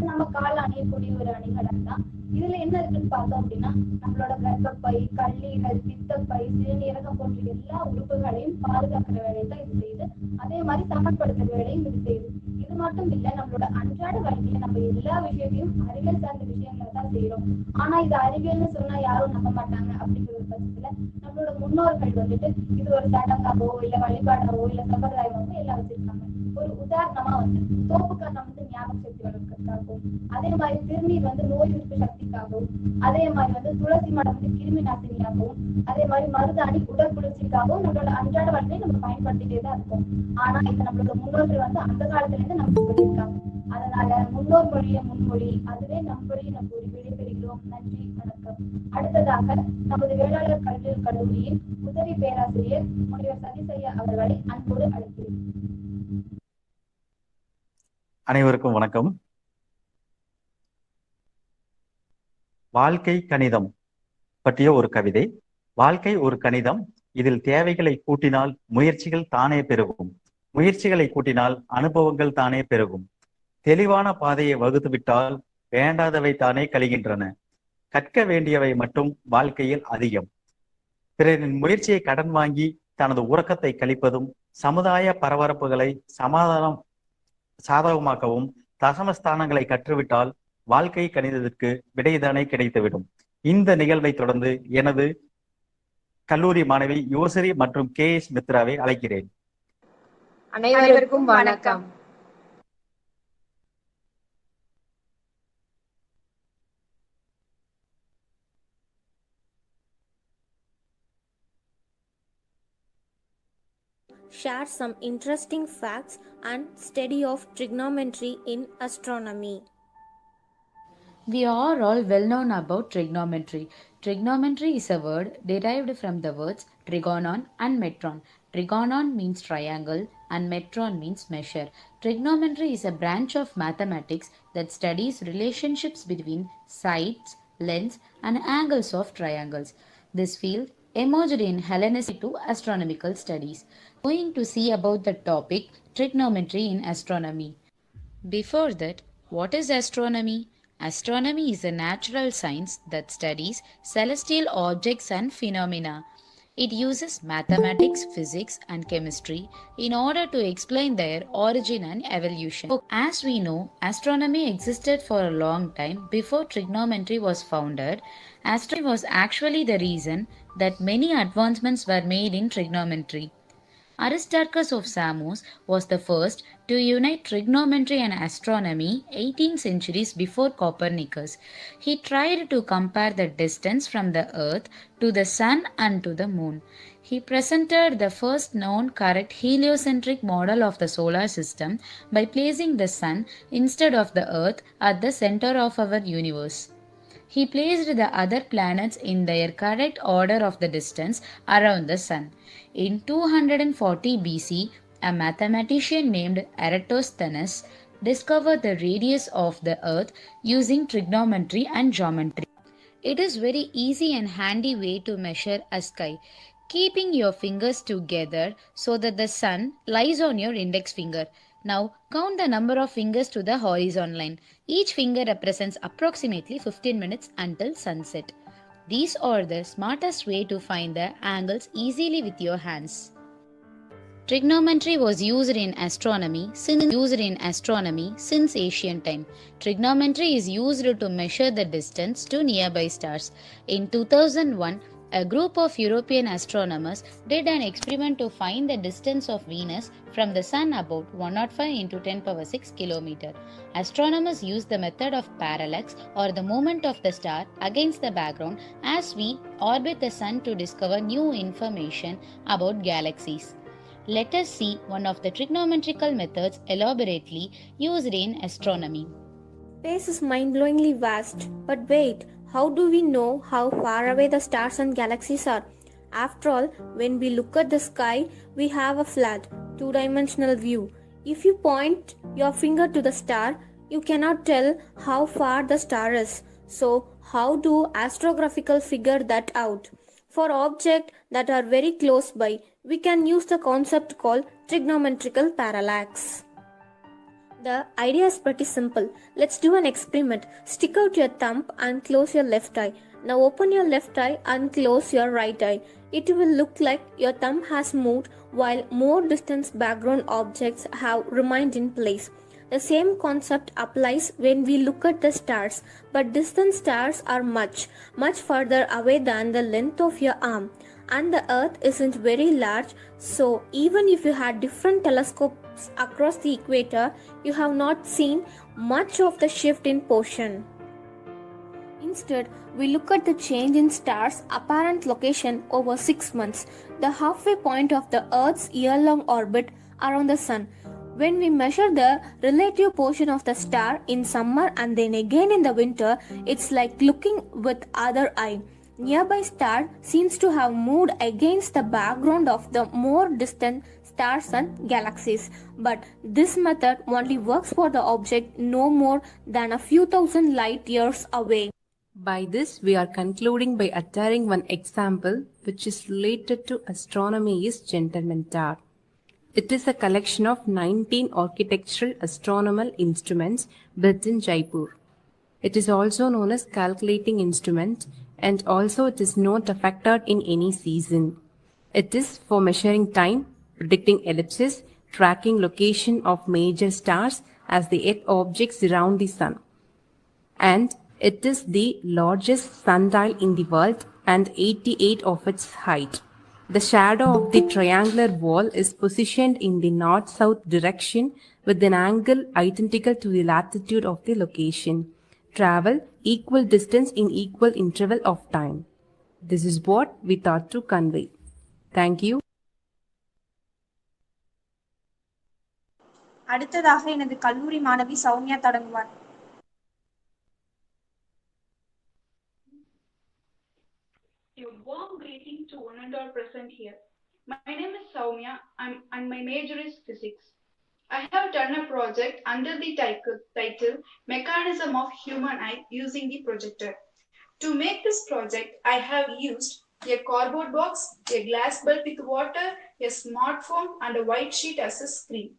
நம்ம கால அணியக்கூடிய ஒரு அணிகலன் தான். இதுல என்ன இருக்குன்னு பார்த்தோம் அப்படின்னா, நம்மளோட கர்ப்பப்பை, கல்லீரல், பித்தப்பை, சிறுநீரகம் போன்ற எல்லா உறுப்புகளையும் பாதுகாக்கிற வேலையை தான் இது செய்யுது. அதே மாதிரி சமன்படுத்துற வேலையும் இது செய்யுது. இது மட்டும் இல்ல, நம்மளோட அன்றாட வாழ்க்கையில நம்ம எல்லா விஷயத்தையும் அறிவியல் சார்ந்த விஷயங்களை தான் செய்யறோம். ஆனா இது அறிவியல்னு சொன்னா யாரும் நம்ப மாட்டாங்க. அப்படிங்கிற ஒரு பட்சத்துல நம்மளோட முன்னோர்கள் வந்துட்டு இது ஒரு சடங்காவோ இல்ல வழிபாடாவோ இல்ல சம்பிரதாயமாவோ எல்லாம் வச்சிருக்காங்க. ஒரு உதாரணமா வந்து தோப்புக்கரணம் வந்து ஞாபக சக்தி வளர்க்கறதுக்காகவும், அதே மாதிரி திருநீர் வந்து நோய் எதிர்ப்பு சக்திக்காகவும், அதே மாதிரி வந்து துளசி மடம் வந்து கிருமி நாசினியாகவும், அதே மாதிரி மருதாணி உடற்புணர்ச்சிக்காகவும் நம்மளோட அன்றாட வாழ்க்கையை நம்ம பயன்படுத்திட்டே தான் இருக்கோம். ஆனா இது நம்மளோட முன்னோர்கள் வந்து அந்த காலத்துல இருந்து நமக்கு சொல்லியிருக்காங்க. அதனால முன்னோர் மொழிய முன்மொழி, அதுவே நம்மொழி நம்ம ஒரு விடைபெறுகிறோம். நன்றி, வணக்கம். அடுத்ததாக நமது வேளாளர் கல்வியல் கல்லூரியின் உதவி பேராசிரியர் முனைவர் சதீஷையா அவர்களை அன்போடு அழைக்கிறேன். அனைவருக்கும் வணக்கம். வாழ்க்கை கணிதம் பற்றிய ஒரு கவிதை. வாழ்க்கை ஒரு கணிதம், இதில் தேவைகளை கூட்டினால் முயற்சிகள் தானே பெருகும், முயற்சிகளை கூட்டினால் அனுபவங்கள் தானே பெருகும், தெளிவான பாதையை வகுத்துவிட்டால் வேண்டாதவை தானே கழிகின்றன, கற்க வேண்டியவை மட்டும் வாழ்க்கையில் அதிகம், பிறரின் முயற்சியை கடன் வாங்கி தனது உறக்கத்தை கழிப்பதும், சமுதாய பரபரப்புகளை சாதகமாக்கவும் தசமஸ்தானங்களை கற்றுவிட்டால் வாழ்க்கை கணிதத்திற்கு விடைதானே கிடைத்துவிடும். இந்த நிகழ்வை தொடர்ந்து எனது கல்லூரி மாணவி யோசரி மற்றும் KS மித்ராவை அழைக்கிறேன். அனைவருக்கும் வணக்கம். Share some interesting facts and study of trigonometry in astronomy. We are all well known about trigonometry. Trigonometry is a word derived from the words trigonon and metron. Trigonon means triangle and metron means measure. Trigonometry is a branch of mathematics that studies relationships between sides, lengths and angles of triangles. This field emerged in Hellenistic to astronomical studies. Going to see about the topic trigonometry in astronomy. Before that, what is astronomy? Astronomy is a natural science that studies celestial objects and phenomena. It uses mathematics, physics and chemistry in order to explain their origin and evolution. As we know, astronomy existed for a long time before trigonometry was founded. Astronomy was actually the reason that many advancements were made in trigonometry. Aristarchus of Samos was the first to unite trigonometry and astronomy 18 centuries before Copernicus. He tried to compare the distance from the Earth to the Sun and to the Moon. He presented the first known correct heliocentric model of the solar system by placing the Sun instead of the Earth at the center of our universe. He placed the other planets in their correct order of the distance around the Sun. In 240 BC, a mathematician named Eratosthenes discovered the radius of the Earth using trigonometry and geometry. It is very easy and handy way to measure a sky, keeping your fingers together so that the sun lies on your index finger. Now count the number of fingers to the horizon line. Each finger represents approximately 15 minutes until sunset. These are the smartest way to find the angles easily with your hands. Trigonometry was used in astronomy since ancient time. Trigonometry is used to measure the distance to nearby stars. In 2001, a group of European astronomers did an experiment to find the distance of Venus from the Sun, about 105 into 10⁶ km. Astronomers used the method of parallax or the movement of the star against the background as we orbit the Sun to discover new information about galaxies. Let us see one of the trigonometrical methods elaborately used in astronomy. Space is mind-blowingly vast, but wait, how do we know how far away the stars and galaxies are? After all, when we look at the sky, we have a flat, two-dimensional view. If you point your finger to the star, you cannot tell how far the star is. So, how do astrographicals figure that out? For objects that are very close by, we can use the concept called trigonometrical parallax. The idea is pretty simple. Let's do an experiment. Stick out your thumb and close your left eye. Now open your left eye and close your right eye. It will look like your thumb has moved while more distant background objects have remained in place. The same concept applies when we look at the stars, but distant stars are much further away than the length of your arm. And the earth isn't very large, so even if you had different telescopes across the equator, you have not seen much of the shift in position. Instead, we look at the change in stars' apparent location over 6 months, the halfway point of the Earth's year-long orbit around the Sun. When we measure the relative position of the star in summer and then again in the winter, it's like looking with other eye. Nearby star seems to have moved against the background of the more distant stars and galaxies. But this method only works for the object no more than a few thousand light years away. By this, we are concluding by uttering one example which is related to astronomy is Gentleman Tower. It is a collection of 19 architectural astronomical instruments built in Jaipur. It is also known as calculating instrument, and also it is not affected in any season. It is for measuring time, predicting ellipses, tracking location of major stars as the Earth objects around the Sun. And it is the largest sundial in the world and 88 of its height. The shadow of the triangular wall is positioned in the north-south direction with an angle identical to the latitude of the location. Travel equal distance in equal interval of time. This is what we thought to convey. Thank you. அடுத்ததாக எனது கல்லூரி மாணவி Soumya தொடங்குவார். A warm greeting to one and all present here. My name is Soumya and my major is physics. I have done a project under the title Mechanism of Human Eye using the projector. To make this project, I have used a cardboard box, a glass bulb with water, a smartphone, and a white sheet as a screen.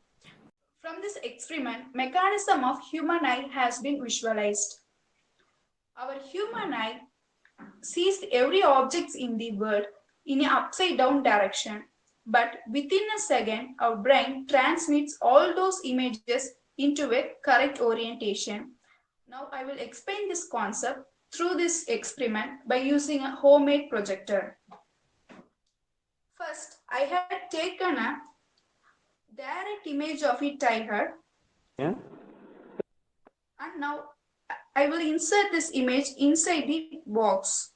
From this experiment, mechanism of human eye has been visualized. Our human eye sees every object in the world in an upside down direction. But within a second, our brain transmits all those images into a correct orientation. Now I will explain this concept through this experiment by using a homemade projector. First, I had taken a direct image of a tiger. Yeah. And now I will insert this image inside the box.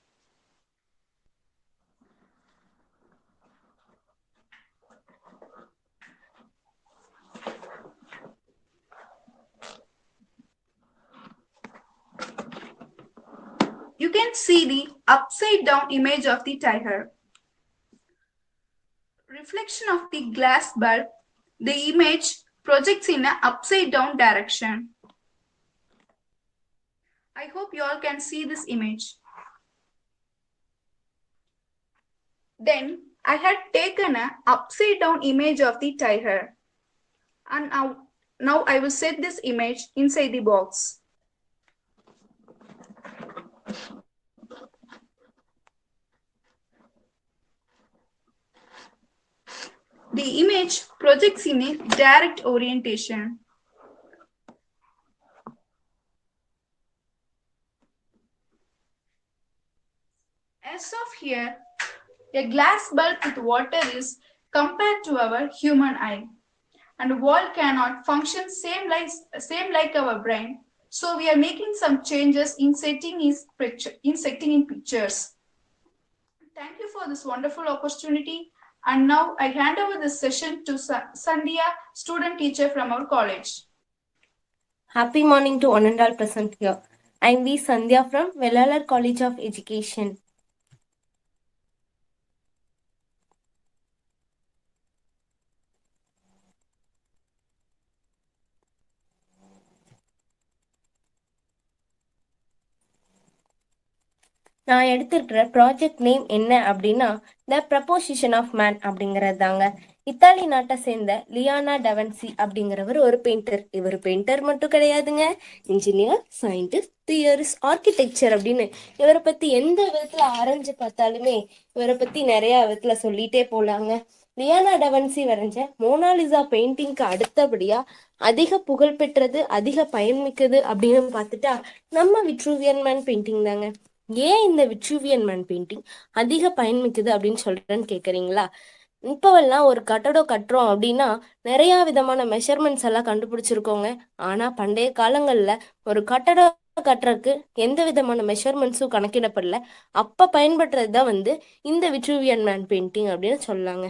You can see the upside down image of the tiger. Reflection of the glass bulb, the image projects in an upside down direction. I hope you all can see this image. Then I had taken an upside down image of the tiger. And now I will set this image inside the box. The image projects in a direct orientation. As of here, a glass bulb with water is compared to our human eye, and a wall cannot function same like our brain. So we are making some changes in setting in pictures. Thank you for this wonderful opportunity. And now I hand over this session to Sandhya, student teacher from our college. Happy morning to one and all present here. I am V. Sandhya from Vellalar College of Education. நான் எடுத்திருக்கிற ப்ராஜெக்ட் நேம் என்ன அப்படின்னா த ப்ரப்போசிஷன் ஆஃப் மேன் அப்படிங்கிறது தாங்க. இத்தாலி நாட்டை சேர்ந்த லியானா டவன்சி அப்படிங்கிறவர் ஒரு பெயிண்டர். இவர் பெயிண்டர் மட்டும் கிடையாதுங்க, இன்ஜினியர், சயின்டிஸ்ட், தியரிஸ்ட், ஆர்கிடெக்சர் அப்படின்னு இவரை பத்தி எந்த விதத்துல ஆராய்ஞ்சு பார்த்தாலுமே இவரை பத்தி நிறைய விதத்துல சொல்லிட்டே போலாங்க. லியானா டவன்சி வரைஞ்ச மோனாலிசா பெயிண்டிங்க்கு அடுத்தபடியா அதிக புகழ் பெற்றது, அதிக பயன்மிக்கது அப்படின்னு பார்த்துட்டா நம்ம விட்ரூவியன் மேன் பெயிண்டிங் தாங்க. ஏன் இந்த விட்ரூவியன் மேன் பெயிண்டிங் அதிக பயன்மிக்குது அப்படின்னு சொல்றேன்னு கேக்குறீங்களா? இப்பவெல்லாம் ஒரு கட்டடம் கட்டுறோம் அப்படின்னா நிறைய விதமான மெஷர்மெண்ட்ஸ் எல்லாம் கண்டுபிடிச்சிருக்கோங்க. ஆனா பண்டைய காலங்கள்ல ஒரு கட்டடம் கட்டுறதுக்கு எந்த விதமான மெஷர்மெண்ட்ஸும் கணக்கிடப்படல. அப்ப பயன்படுறதுதான் இந்த விட்ரூவியன் மேன் பெயிண்டிங் அப்படின்னு சொல்லாங்க.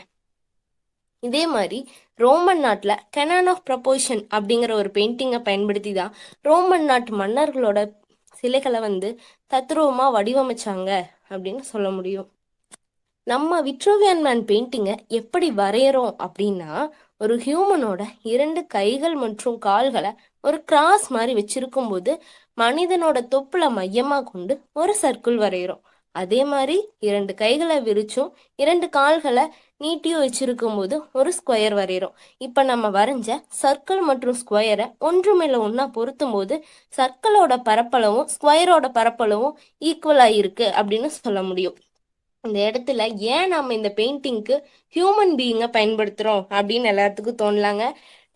இதே மாதிரி ரோமன் நாட்டுல கெனான் ஆஃப் ப்ரப்போசிஷன் அப்படிங்கிற ஒரு பெயிண்டிங்கை பயன்படுத்தி தான் ரோமன் நாட்டு மன்னர்களோட சிலைகளை தத்ரூபமா வடிவமைச்சாங்க அப்படின்னு சொல்ல முடியும். நம்ம விட்ரூவியன் மேன் பெயிண்டிங்கை எப்படி வரையறோம் அப்படின்னா, ஒரு ஹியூமனோட 2 கைகள் மற்றும் கால்களை ஒரு கிராஸ் மாதிரி வச்சிருக்கும் போது மனிதனோட தொப்புளை மையமா கொண்டு ஒரு சர்க்கிள் வரைகிறோம். அதே மாதிரி 2 கைகளை விரிச்சும் 2 கால்களை நீட்டியும் வச்சிருக்கும் போது ஒரு ஸ்கொயர் வரைகிறோம். இப்ப நம்ம வரைஞ்ச சர்க்கிள் மற்றும் ஸ்கொயரை ஒன்று மேல ஒன்னா பொருத்தும் போது சர்க்கிளோட பரப்பளவும் ஸ்கொயரோட பரப்பளவும் ஈக்குவலா இருக்கு அப்படின்னு சொல்ல முடியும். இந்த இடத்துல ஏன் நம்ம இந்த பெயிண்டிங்க்கு ஹியூமன் பீயிங்கை பயன்படுத்துறோம் அப்படின்னு எல்லாத்துக்கும் தோணலாங்க.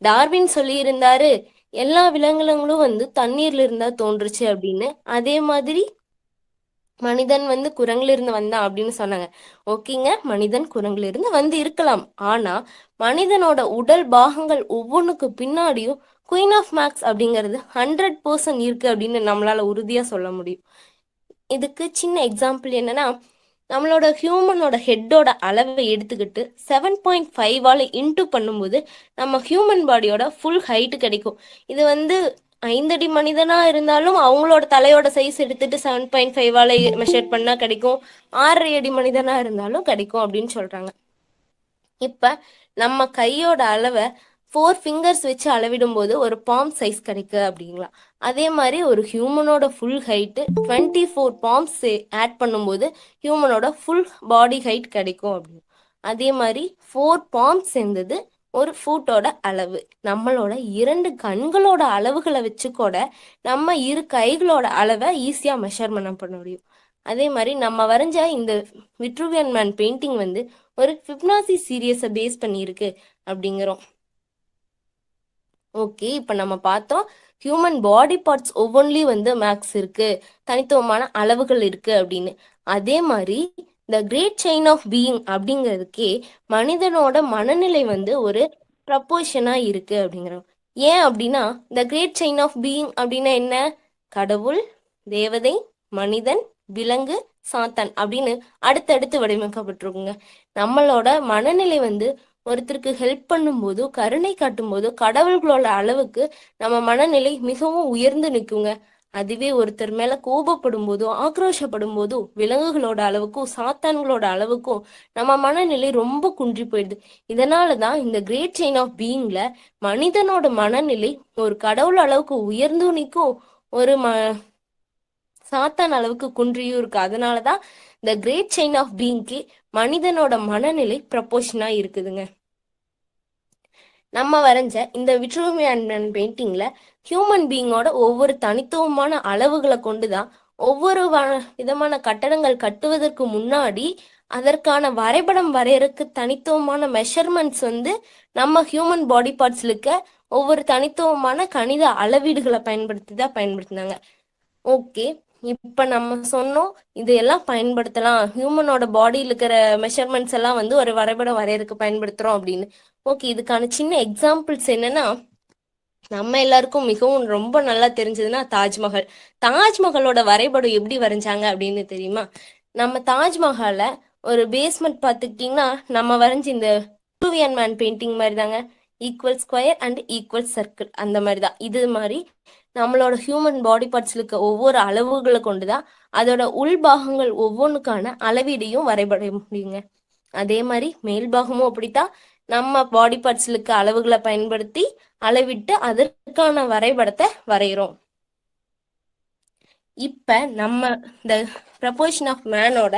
டார்வின் சொல்லி இருந்தாரு எல்லா விலங்குகளும் தண்ணீர்ல இருந்தா தோன்றுச்சு அப்படின்னு. அதே மாதிரி மனிதன் குரங்குல இருந்து வந்தான் அப்படின்னு சொன்னாங்க. ஓகேங்க, மனிதன் குரங்குல இருந்து இருக்கலாம். ஆனா மனிதனோட உடல் பாகங்கள் ஒவ்வொன்றுக்கு பின்னாடியும் குயின் ஆஃப் மேக்ஸ் அப்படிங்கிறது 100% இருக்கு அப்படின்னு நம்மளால உறுதியா சொல்ல முடியும். இதுக்கு சின்ன எக்ஸாம்பிள் என்னன்னா, நம்மளோட ஹியூமனோட ஹெட்டோட அளவை எடுத்துக்கிட்டு 7.5 இன்டூ பண்ணும்போது நம்ம ஹியூமன் பாடியோட ஃபுல் ஹைட்டு கிடைக்கும். இது 5 அடி மனிதனா இருந்தாலும் அவங்களோட தலையோட சைஸ் எடுத்துட்டு 7.5 மெஷர் பண்ணா கிடைக்கும். 6 அடி மனிதனா இருந்தாலும் கிடைக்கும் அப்படின்னு சொல்றாங்க. இப்ப நம்ம கையோட அளவை 4 ஃபிங்கர்ஸ் வச்சு அளவிடும் போது ஒரு பாம் சைஸ் கிடைக்கு அப்படிங்களா. அதே மாதிரி ஒரு ஹியூமனோட ஃபுல் ஹைட்டு 24 பாம்ஸ் ஆட் பண்ணும்போது ஹியூமனோட ஃபுல் பாடி ஹைட் கிடைக்கும் அப்படின்னு. அதே மாதிரி 4 பாம்ஸ் சேர்ந்தது ஒரு ஃபுட்டோட அளவு. நம்மளோட 2 கண்களோட அளவுகளை வச்சு கூட நம்ம 2 கைகளோட அளவை ஈஸியா மெஷர்மெண்ட் பண்ண முடியும். அதே மாதிரி நம்ம வரைஞ்ச இந்த விட்ரூவியன் மேன் பெயிண்டிங் ஒரு ஃபிப்னாசி சீரியஸை பேஸ் பண்ணியிருக்கு அப்படிங்கிறோம். ஓகே, இப்ப நம்ம பார்த்தோம் ஹியூமன் பாடி பார்ட்ஸ் ஒவ்வொன்றிலையும் மேக்ஸ் இருக்கு, தனித்துவமான அளவுகள் இருக்கு அப்படின்னு. அதே மாதிரி the great chain of being அப்படிங்கிறதுக்கே மனிதனோட மனநிலை ஒரு ப்ரப்போஷனா இருக்கு அப்படிங்கிறோம். ஏன் அப்படின்னா the great chain of being அப்படின்னா என்ன? கடவுள், தேவதை, மனிதன், விலங்கு, சாத்தான் அப்படின்னு அடுத்தடுத்து வடிவமைக்கப்பட்டிருக்குங்க. நம்மளோட மனநிலை ஒருத்தருக்கு ஹெல்ப் பண்ணும் போதோ கருணை காட்டும் போதோ கடவுள்களோட அளவுக்கு நம்ம மனநிலை மிகவும் உயர்ந்து நிற்குங்க. அதுவே ஒருத்தர் மேல கோபப்படும் போதோ ஆக்ரோஷப்படும் போதோ விலங்குகளோட அளவுக்கும் சாத்தான்களோட அளவுக்கும் நம்ம மனநிலை ரொம்ப குன்றி போயிடுது. இதனாலதான் இந்த கிரேட் செயின் ஆஃப் பீயிங்ல மனிதனோட மனநிலை ஒரு கடவுள் அளவுக்கு உயர்ந்து நிற்கும், ஒரு சாத்தான் அளவுக்கு குன்றியும் இருக்கு. அதனாலதான் இந்த கிரேட் செயின் ஆஃப் பீயிங்க்கு மனிதனோட மனநிலை ப்ரப்போஷனா இருக்குதுங்க. நம்ம வரைஞ்ச இந்த விட்ரூவியன் மேன் பெயிண்டிங்ல ஹியூமன் பீயிங்கோட ஒவ்வொரு தனித்துவமான அளவுகளை கொண்டுதான் ஒவ்வொரு விதமான கட்டடங்கள் கட்டுவதற்கு முன்னாடி அதற்கான வரைபடம் வரையறதுக்கு தனித்துவமான மெஷர்மெண்ட்ஸ் நம்ம ஹியூமன் பாடி பார்ட்ஸ்ல இருக்க ஒவ்வொரு தனித்துவமான கணித அளவீடுகளை பயன்படுத்தினாங்க. ஓகே, இப்ப நம்ம சொன்னோம் இதெல்லாம் பயன்படுத்தலாம், ஹியூமனோட பாடியில் இருக்கிற மெஷர்மெண்ட்ஸ் எல்லாம் ஒரு வரைபடம் வரையறதுக்கு பயன்படுத்துறோம் அப்படின்னு. ஓகே, இதுக்கான சின்ன எக்ஸாம்பிள்ஸ் என்னன்னா, நம்ம எல்லாருக்கும் மிகவும் ரொம்ப நல்லா தெரிஞ்சதுன்னா தாஜ்மஹால். தாஜ்மஹாலோட வரைபடம் எப்படி வரைஞ்சாங்க அப்படின்னு தெரியுமா? நம்ம தாஜ்மஹால ஒரு பேஸ்மெண்ட் பார்த்துக்கிட்டீங்கன்னா நம்ம வரைஞ்ச இந்த விட்ரூவியன் மேன் பெயிண்டிங் மாதிரி தாங்க. Equal square and equal circle அந்த மாதிரி தான். இது மாதிரி நம்மளோட ஹியூமன் பாடி பார்ட்ஸ்ல இருக்க ஒவ்வொரு அளவுகளை கொண்டுதான் அதோட உள்பாகங்கள் ஒவ்வொன்றுக்கான அளவீடையும் வரைபட முடியுங்க. அதே மாதிரி மேல் பாகமும் அப்படித்தான். நம்ம பாடி பார்ட்ஸ்ல இருக்க அளவுகளை பயன்படுத்தி அளவிட்டு அதற்கான வரைபடத்தை வரைகிறோம். இப்ப நம்ம இந்த ப்ரப்போசிஷன் ஆஃப் மேனோட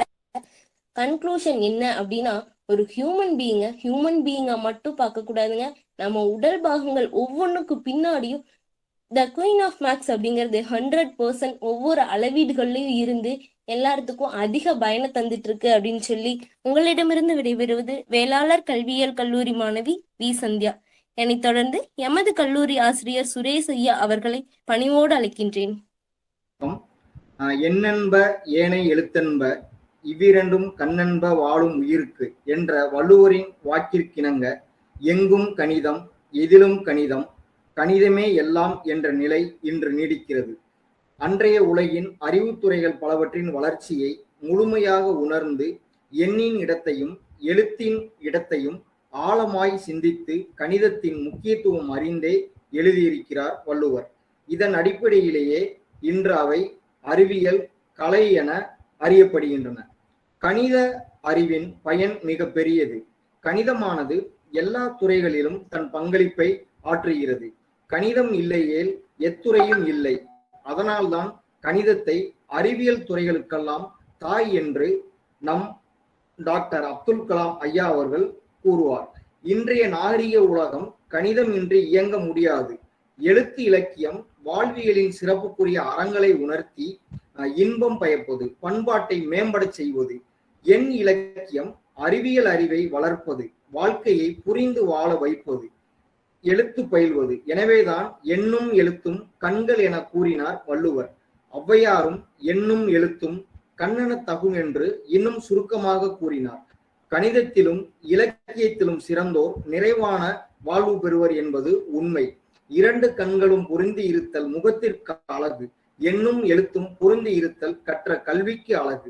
கன்க்ளூஷன் என்ன அப்படின்னா, ஒரு ஹியூமன் பீயிங்கா மட்டும் பார்க்க கூடாதுங்க. நம்ம உடல் பாகங்கள் ஒவ்வொன்றுக்கு பின்னாடியும் த குயின் ஆஃப் மேக்ஸ் அப்படிங்கிறது 100% ஒவ்வொரு அளவீடுகள்லயும் இருந்து எல்லாத்துக்கும் அதிக பயனை தந்துட்டு இருக்கு அப்படின்னு சொல்லி உங்களிடமிருந்து விடைபெறுவது வேளாளர் கல்வியியல் கல்லூரி மாணவி வி சந்தியா. என்னைத் தொடர்ந்து எமது கல்லூரி ஆசிரியர் சுரேஷ் ஐயா அவர்களை பணிவோடு அழைக்கின்றேன். எண்ணென்ப ஏனை எழுத்தென்ப இவ்விரண்டும் கண்ணென்ப வாழும் உயிருக்கு என்ற வள்ளுவரின் வாக்கிற்கிணங்க எங்கும் கணிதம், எதிலும் கணிதம், கணிதமே எல்லாம் என்ற நிலை இன்று நீடிக்கிறது. அன்றைய உலகின் அறிவுத்துறைகள் பலவற்றின் வளர்ச்சியை முழுமையாக உணர்ந்து எண்ணின் இடத்தையும் எழுத்தின் இடத்தையும் ஆழமாய் சிந்தித்து கணிதத்தின் முக்கியத்துவம் அறிந்தே எழுதியிருக்கிறார் வள்ளுவர். இதன் அடிப்படையிலேயே இன்று அவை அறிவியல் கலை என அறியப்படுகின்றன. கணித அறிவின் பயன் மிக பெரியது. கணிதமானது எல்லா துறைகளிலும் தன் பங்களிப்பை ஆற்றுகிறது. கணிதம் இல்லையேல் எத்துறையும் இல்லை. அதனால்தான் கணிதத்தை அறிவியல் துறைகளுக்கெல்லாம் தாய் என்று நம் டாக்டர் அப்துல் கலாம் ஐயா அவர்கள் கூறுவார். இன்றைய நாகரிக உலகம் கணிதம் இன்றி இயங்க முடியாது. எழுத்து இலக்கியம் வாழ்வியலின் சிறப்புக்குரிய அறங்களை உணர்த்தி இன்பம் பயப்பது, பண்பாட்டை மேம்பட செய்வது. எண் இலக்கியம் அறிவியல் அறிவை வளர்ப்பது, வாழ்க்கையை புரிந்து வாழ வைப்பது, எழுத்து பயில்வது. எனவேதான் எண்ணும் எழுத்தும் கண்கள் என கூறினார் வள்ளுவர். ஔவையாரும் எண்ணும் எழுத்தும் கண்ணென தகும் என்று இன்னும் சுருக்கமாக கூறினார். கணிதத்திலும் இலக்கியத்திலும் சிறந்தோர் நிறைவான வாழ்வு பெறுவர் என்பது உண்மை. இரண்டு கண்களும் பொருந்தி இருத்தல் முகத்திற்கு அழகு, எண்ணும் எழுத்தும் பொருந்தி இருத்தல் கற்ற கல்விக்கு அழகு.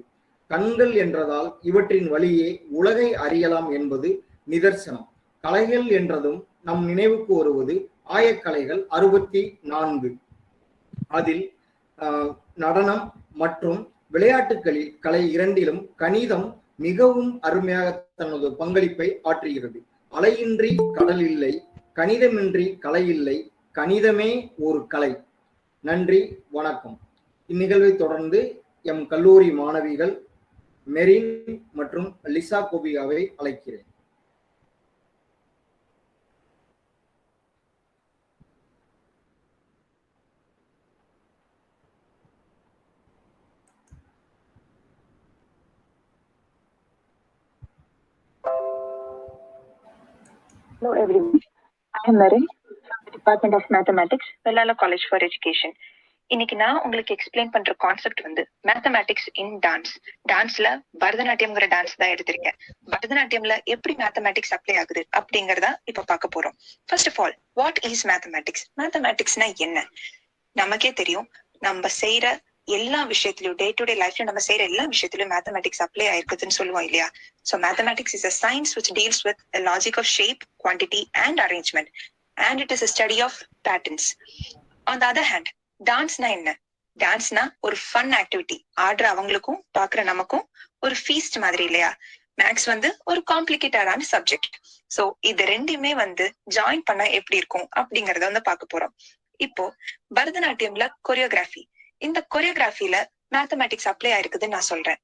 கண்கள் என்றதால் இவற்றின் வழியே உலகை அறியலாம் என்பது நிதர்சனம். கலைகள் என்றதும் நம் நினைவுக்கு வருவது ஆயக்கலைகள் 64. அதில் நடனம் மற்றும் விளையாட்டுகளில் கலை இரண்டிலும் கணிதம் மிகவும் அருமையாக தனது பங்களிப்பை ஆற்றுகிறது. அலையின்றி கடல் இல்லை, கணிதமின்றி கலை இல்லை, கணிதமே ஒரு கலை. நன்றி, வணக்கம். இந்நிகழ்வை தொடர்ந்து எம் கல்லூரி மாணவிகள் மெரின் மற்றும் லிசா கோபிகாவை அழைக்கிறேன். Hello everyone, I am Merin from the Department of Mathematics, Vellala College for Education. இன்னைக்கு நான் உங்களுக்கு எக்ஸ்பிளைன் பண்ற கான்செப்ட் வந்து மேத்தமேட்டிக்ஸ் இன் டான்ஸ். டான்ஸ்ல பரதநாட்டியம்ங்கிற டான்ஸ் தான் எடுத்திருக்கேன். பரதநாட்டியம்ல எப்படி மேத்தமேட்டிக்ஸ் அப்ளை ஆகுது அப்படிங்கறத இப்ப பார்க்க போறோம். First of all, what is mathematics? மேத்தமேட்டிக்ஸ்னா என்ன? நமக்கே தெரியும், நம்ம செய்யற எல்லா விஷயத்திலயும், டே டு டே லைஃப்ல நம்ம செய்யற எல்லா விஷயத்திலயும் மேத்தமேட்டிக்ஸ் அப்ளை ஆயிருக்குதுன்னு சொல்லுவோம் இல்லையா? So mathematics is a science which deals with the logic of shape, quantity and arrangement, and it is a study of patterns. On the other hand, டான்ஸ்னா என்ன? டான்ஸ்னா ஒரு ஃபன் ஆக்டிவிட்டி. ஆடுற அவங்களுக்கும் பாக்குற நமக்கும் ஒரு ஃபீஸ்ட் மாதிரி இல்லையா? மேக்ஸ் வந்து ஒரு காம்ப்ளிகேட்டடான சப்ஜெக்ட். சோ இது ரெண்டுமே வந்து ஜாயின் பண்ணா எப்படி இருக்கும் அப்படிங்கறத வந்து பார்க்க போறோம். இப்போ பரதநாட்டியம்ல கொரியோகிராஃபி, இந்த கொரியோகிராஃபில மேத்தமேட்டிக்ஸ் அப்ளை ஆயிருக்குதுன்னு நான் சொல்றேன்.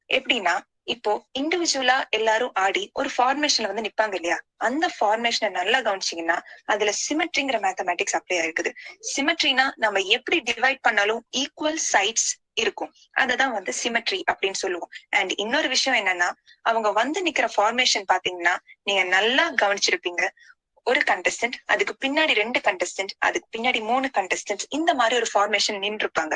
எப்படின்னா, இப்போ இண்டிவிஜுவலா எல்லாரும் ஆடி ஒரு ஃபார்மேஷன்ல வந்து நிப்பாங்க இல்லையா? அந்த ஃபார்மேஷனை நல்லா கவனிச்சீங்கன்னா அதுல சிமெட்ரிங்கிற மேத்தமேட்டிக்ஸ் அப்ளை ஆயிருக்குது. சிமெட்ரினா நம்ம எப்படி டிவைட் பண்ணாலும் ஈக்குவல் சைட்ஸ் இருக்கும், அததான் வந்து சிமெட்ரி அப்படின்னு சொல்லுவோம். அண்ட் இன்னொரு விஷயம் என்னன்னா, அவங்க வந்து நிக்கிற ஃபார்மேஷன் பாத்தீங்கன்னா நீங்க நல்லா கவனிச்சிருப்பீங்க. ஒரு கண்டஸ்டன்ட், அதுக்கு பின்னாடி 2 கண்டஸ்டன்ட், அதுக்கு பின்னாடி 3 கண்டஸ்டன்ட், இந்த மாதிரி ஒரு ஃபார்மேஷன் நின்று இருப்பாங்க.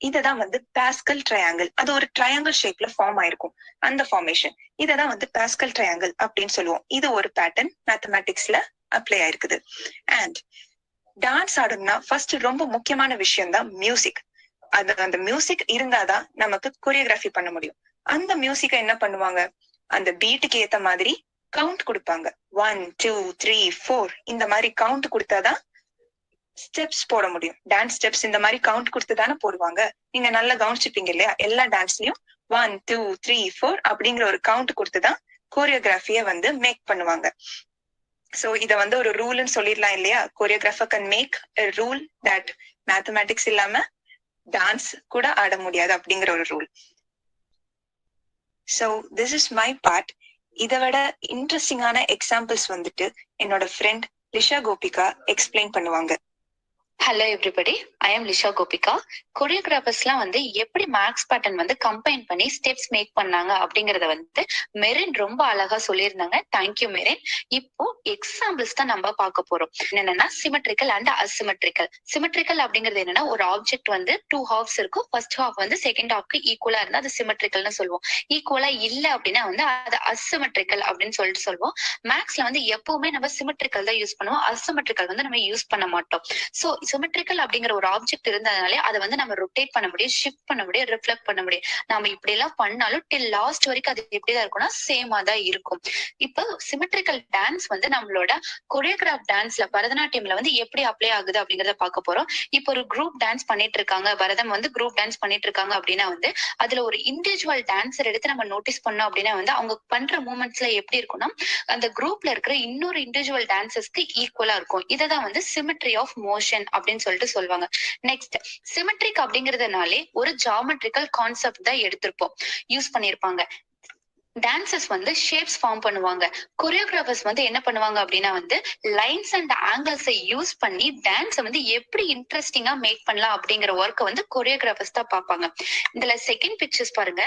இததான் வந்து பாஸ்கல் ட்ரையாங்கிள். அது ஒரு ட்ரையாங்கிள் ஷேப்ல ஃபார்ம் ஆயிருக்கும் அந்த ஃபார்மேஷன். இததான் வந்து பாஸ்கல் ட்ரையாங்கிள் அப்படின்னு சொல்லுவோம். இது ஒரு பேட்டர்ன் மேத்தமேட்டிக்ஸ்ல அப்ளை ஆயிருக்குது. அண்ட் டான்ஸ் ஆடணும்னா ஃபர்ஸ்ட் ரொம்ப முக்கியமான விஷயம் தான் மியூசிக். அந்த மியூசிக் இருந்தாதான் நமக்கு கொரியோகிராஃபி பண்ண முடியும். அந்த மியூசிக்கை என்ன பண்ணுவாங்க, அந்த பீட்டுக்கு ஏத்த மாதிரி கவுண்ட் கொடுப்பாங்க. 1 2 3 4 இந்த மாதிரி கவுண்ட் கொடுத்தாதான் ஸ்டெப்ஸ் போட முடியும். டான்ஸ் ஸ்டெப்ஸ் இந்த மாதிரி கவுண்ட் கொடுத்துதானே போடுவாங்க. நீங்க நல்லா கவனிச்சுப்பீங்க இல்லையா? எல்லா டான்ஸ்லயும் 1 2 3 4 அப்படிங்கிற ஒரு கவுண்ட் கொடுத்துதான் கோரியோகிராஃபிய வந்து மேக் பண்ணுவாங்க. சோ இத வந்து ஒரு ரூல்னு சொல்லிடலாம் இல்லையா? Choreographer can make a rule that mathematics இல்லாம டான்ஸ் கூட ஆட முடியாது அப்படிங்கிற ஒரு rule. So this is my part. இதை விட இன்ட்ரெஸ்டிங்கான எக்ஸாம்பிள்ஸ் வந்துட்டு என்னோட ஃப்ரெண்ட் லிஷா கோபிகா எக்ஸ்பிளைன் பண்ணுவாங்க. Hello everybody, I am Lisha Gopika. கொரியோகிராஃபர்ஸ்லாம் வந்து எப்படி மேக்ஸ் பேட்டர்ன் வந்து கம்பைன் பண்ணி ஸ்டெப்ஸ் மேக் பண்ணாங்க அப்படிங்கறத வந்து மெரின் ரொம்ப அழகா சொல்லியிருந்தாங்க. Thank you marine. இப்போ எக்ஸாம்பிள்ஸ் தான் நம்ம பார்க்க போறோம். என்னன்னா சிமெட்ரிக்கல் அண்ட் அசிமெட்ரிக்கல். சிமெட்ரிக்கல் அப்படிங்கிறது என்னன்னா ஒரு ஆப்ஜெக்ட் வந்து 2 ஹாஃப்ஸ் இருக்கும். ஃபர்ஸ்ட் ஹாஃப் வந்து செகண்ட் ஹாஃப்க்கு ஈக்குவலா இருந்தா அது சிமெட்ரிக்கல்னு சொல்லுவோம். ஈக்குவலா இல்ல அப்படின்னா வந்து அது அசிமெட்ரிக்கல் அப்படின்னு சொல்லிட்டு சொல்லுவோம். மேக்ஸ்ல வந்து எப்பவுமே நம்ம சிமெட்ரிக்கல் தான் யூஸ் பண்ணுவோம், அசிமெட்ரிக்கல் வந்து நம்ம யூஸ் பண்ண மாட்டோம். சோ சிமெட்ரிக்கல் அப்படிங்கிற ஒரு ஆப்ஜெக்ட் இருந்ததுனாலே அதை வந்து நம்ம ரொட்டேட் பண்ண முடியும், ஷிஃப்ட் பண்ண முடியும், ரிஃப்ளெக்ட் பண்ண முடியும். நம்ம இப்படி எல்லாம் பண்ணாலும் டில் லாஸ்ட் வரைக்கும் அது எப்படிதான் இருக்கும்னா சேமா தான் இருக்கும். இப்போ சிமெட்ரிக்கல் டான்ஸ் வந்து நம்மளோட கொரியோகிராஃப் டான்ஸ்ல பரதநாட்டியம்ல வந்து எப்படி அப்ளை ஆகுது அப்படிங்கறத பார்க்க போறோம். இப்போ ஒரு குரூப் டான்ஸ் பண்ணிட்டு இருக்காங்க, பரதம் வந்து குரூப் டான்ஸ் பண்ணிட்டு இருக்காங்க அப்படின்னா வந்து அதுல ஒரு இண்டிவிஜுவல் டான்ஸர் எடுத்து நம்ம நோட்டீஸ் பண்ணோம் அப்படின்னா வந்து அவங்க பண்ற மூமெண்ட்ஸ்ல எப்படி இருக்கும்னா அந்த குரூப்ல இருக்கிற இன்னொரு இண்டிவிஜுவல் டான்சர்ஸ்க்கு ஈக்குவலா இருக்கும். இததான் வந்து சிமெட்ரி ஆஃப் மோஷன் அப்படின்னு சொல்லிட்டு சொல்லுவாங்க. நெக்ஸ்ட் சிமெட்ரிக் அப்படிங்கறதுனாலே ஒரு ஜியோமெட்ரிக்கல் கான்செப்ட் தான் எடுத்திருப்போம், யூஸ் பண்ணிருப்பாங்க. டான்சர்ஸ் வந்து ஷேப்ஸ் ஃபார்ம் பண்ணுவாங்க. கொரியோகிராஃபர்ஸ் வந்து என்ன பண்ணுவாங்க அப்படின்னா வந்து லைன்ஸ் அண்ட் ஆங்கிள்ஸை யூஸ் பண்ணி டான்ஸை வந்து எப்படி இன்ட்ரெஸ்டிங்கா மேக் பண்ணலாம் அப்படிங்கிற ஒர்க்கை வந்து கொரியோகிராஃபர்ஸ் தான் பார்ப்பாங்க. இதுல செகண்ட் பிக்சர்ஸ் பாருங்க.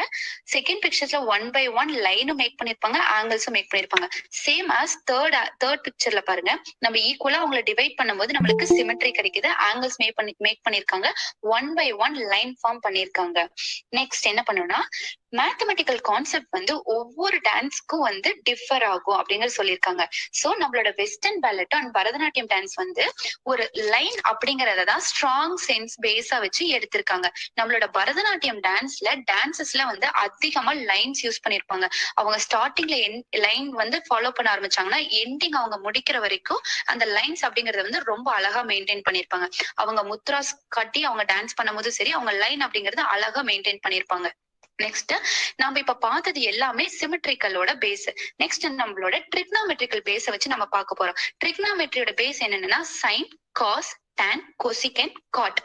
செகண்ட் பிக்சர்ஸ்ல 1 by 1 லைனும் மேக் பண்ணிருப்பாங்க, ஆங்கிள்ஸும் மேக் பண்ணிருப்பாங்க. சேம் ஆஸ் தேர்ட் பிக்சர்ல பாருங்க, நம்ம ஈக்குவலா அவங்களை டிவைட் பண்ணும்போது நம்மளுக்கு சிமெட்ரி கிடைக்குது. ஆங்கிள்ஸ் மேக் பண்ணிருக்காங்க, 1 by 1 லைன் ஃபார்ம் பண்ணிருக்காங்க. நெக்ஸ்ட் என்ன பண்ணணும்னா மேத்தமெட்டிக்கல் கான்செப்ட் வந்து ஒவ்வொரு டான்ஸ்க்கும் வந்து டிஃபர் ஆகும் அப்படிங்கறது சொல்லியிருக்காங்க. சோ நம்மளோட western ballet and Bharatanatyam dance வந்து ஒரு லைன் அப்படிங்கறத தான் ஸ்ட்ராங் சென்ஸ் பேஸா வச்சு எடுத்திருக்காங்க. நம்மளோட பரதநாட்டியம் டான்சஸ்ல வந்து அதிகமா லைன்ஸ் யூஸ் பண்ணிருப்பாங்க. அவங்க ஸ்டார்டிங்ல லைன் வந்து ஃபாலோ பண்ண ஆரம்பிச்சாங்கன்னா எண்டிங் அவங்க முடிக்கிற வரைக்கும் அந்த லைன்ஸ் அப்படிங்கறத வந்து ரொம்ப அழகா மெயின்டைன் பண்ணிருப்பாங்க. அவங்க முத்ராஸ் காட்டி அவங்க டான்ஸ் பண்ணும்போது சரி, அவங்க லைன் அப்படிங்கறத அழகா மெயின்டைன் பண்ணிருப்பாங்க. நெக்ஸ்ட் நம்ம இப்ப பார்த்தது எல்லாமே சிமெட்ரிக்கலோட பேஸ். நெக்ஸ்ட் நம்மளோட ட்ரிக்னாமெட்ரிக்கல் பேஸை வச்சு நம்ம பார்க்க போறோம். ட்ரிக்னாமெட்ரியோட பேஸ் என்னன்னா sine, cos, tan, cosecant, cot.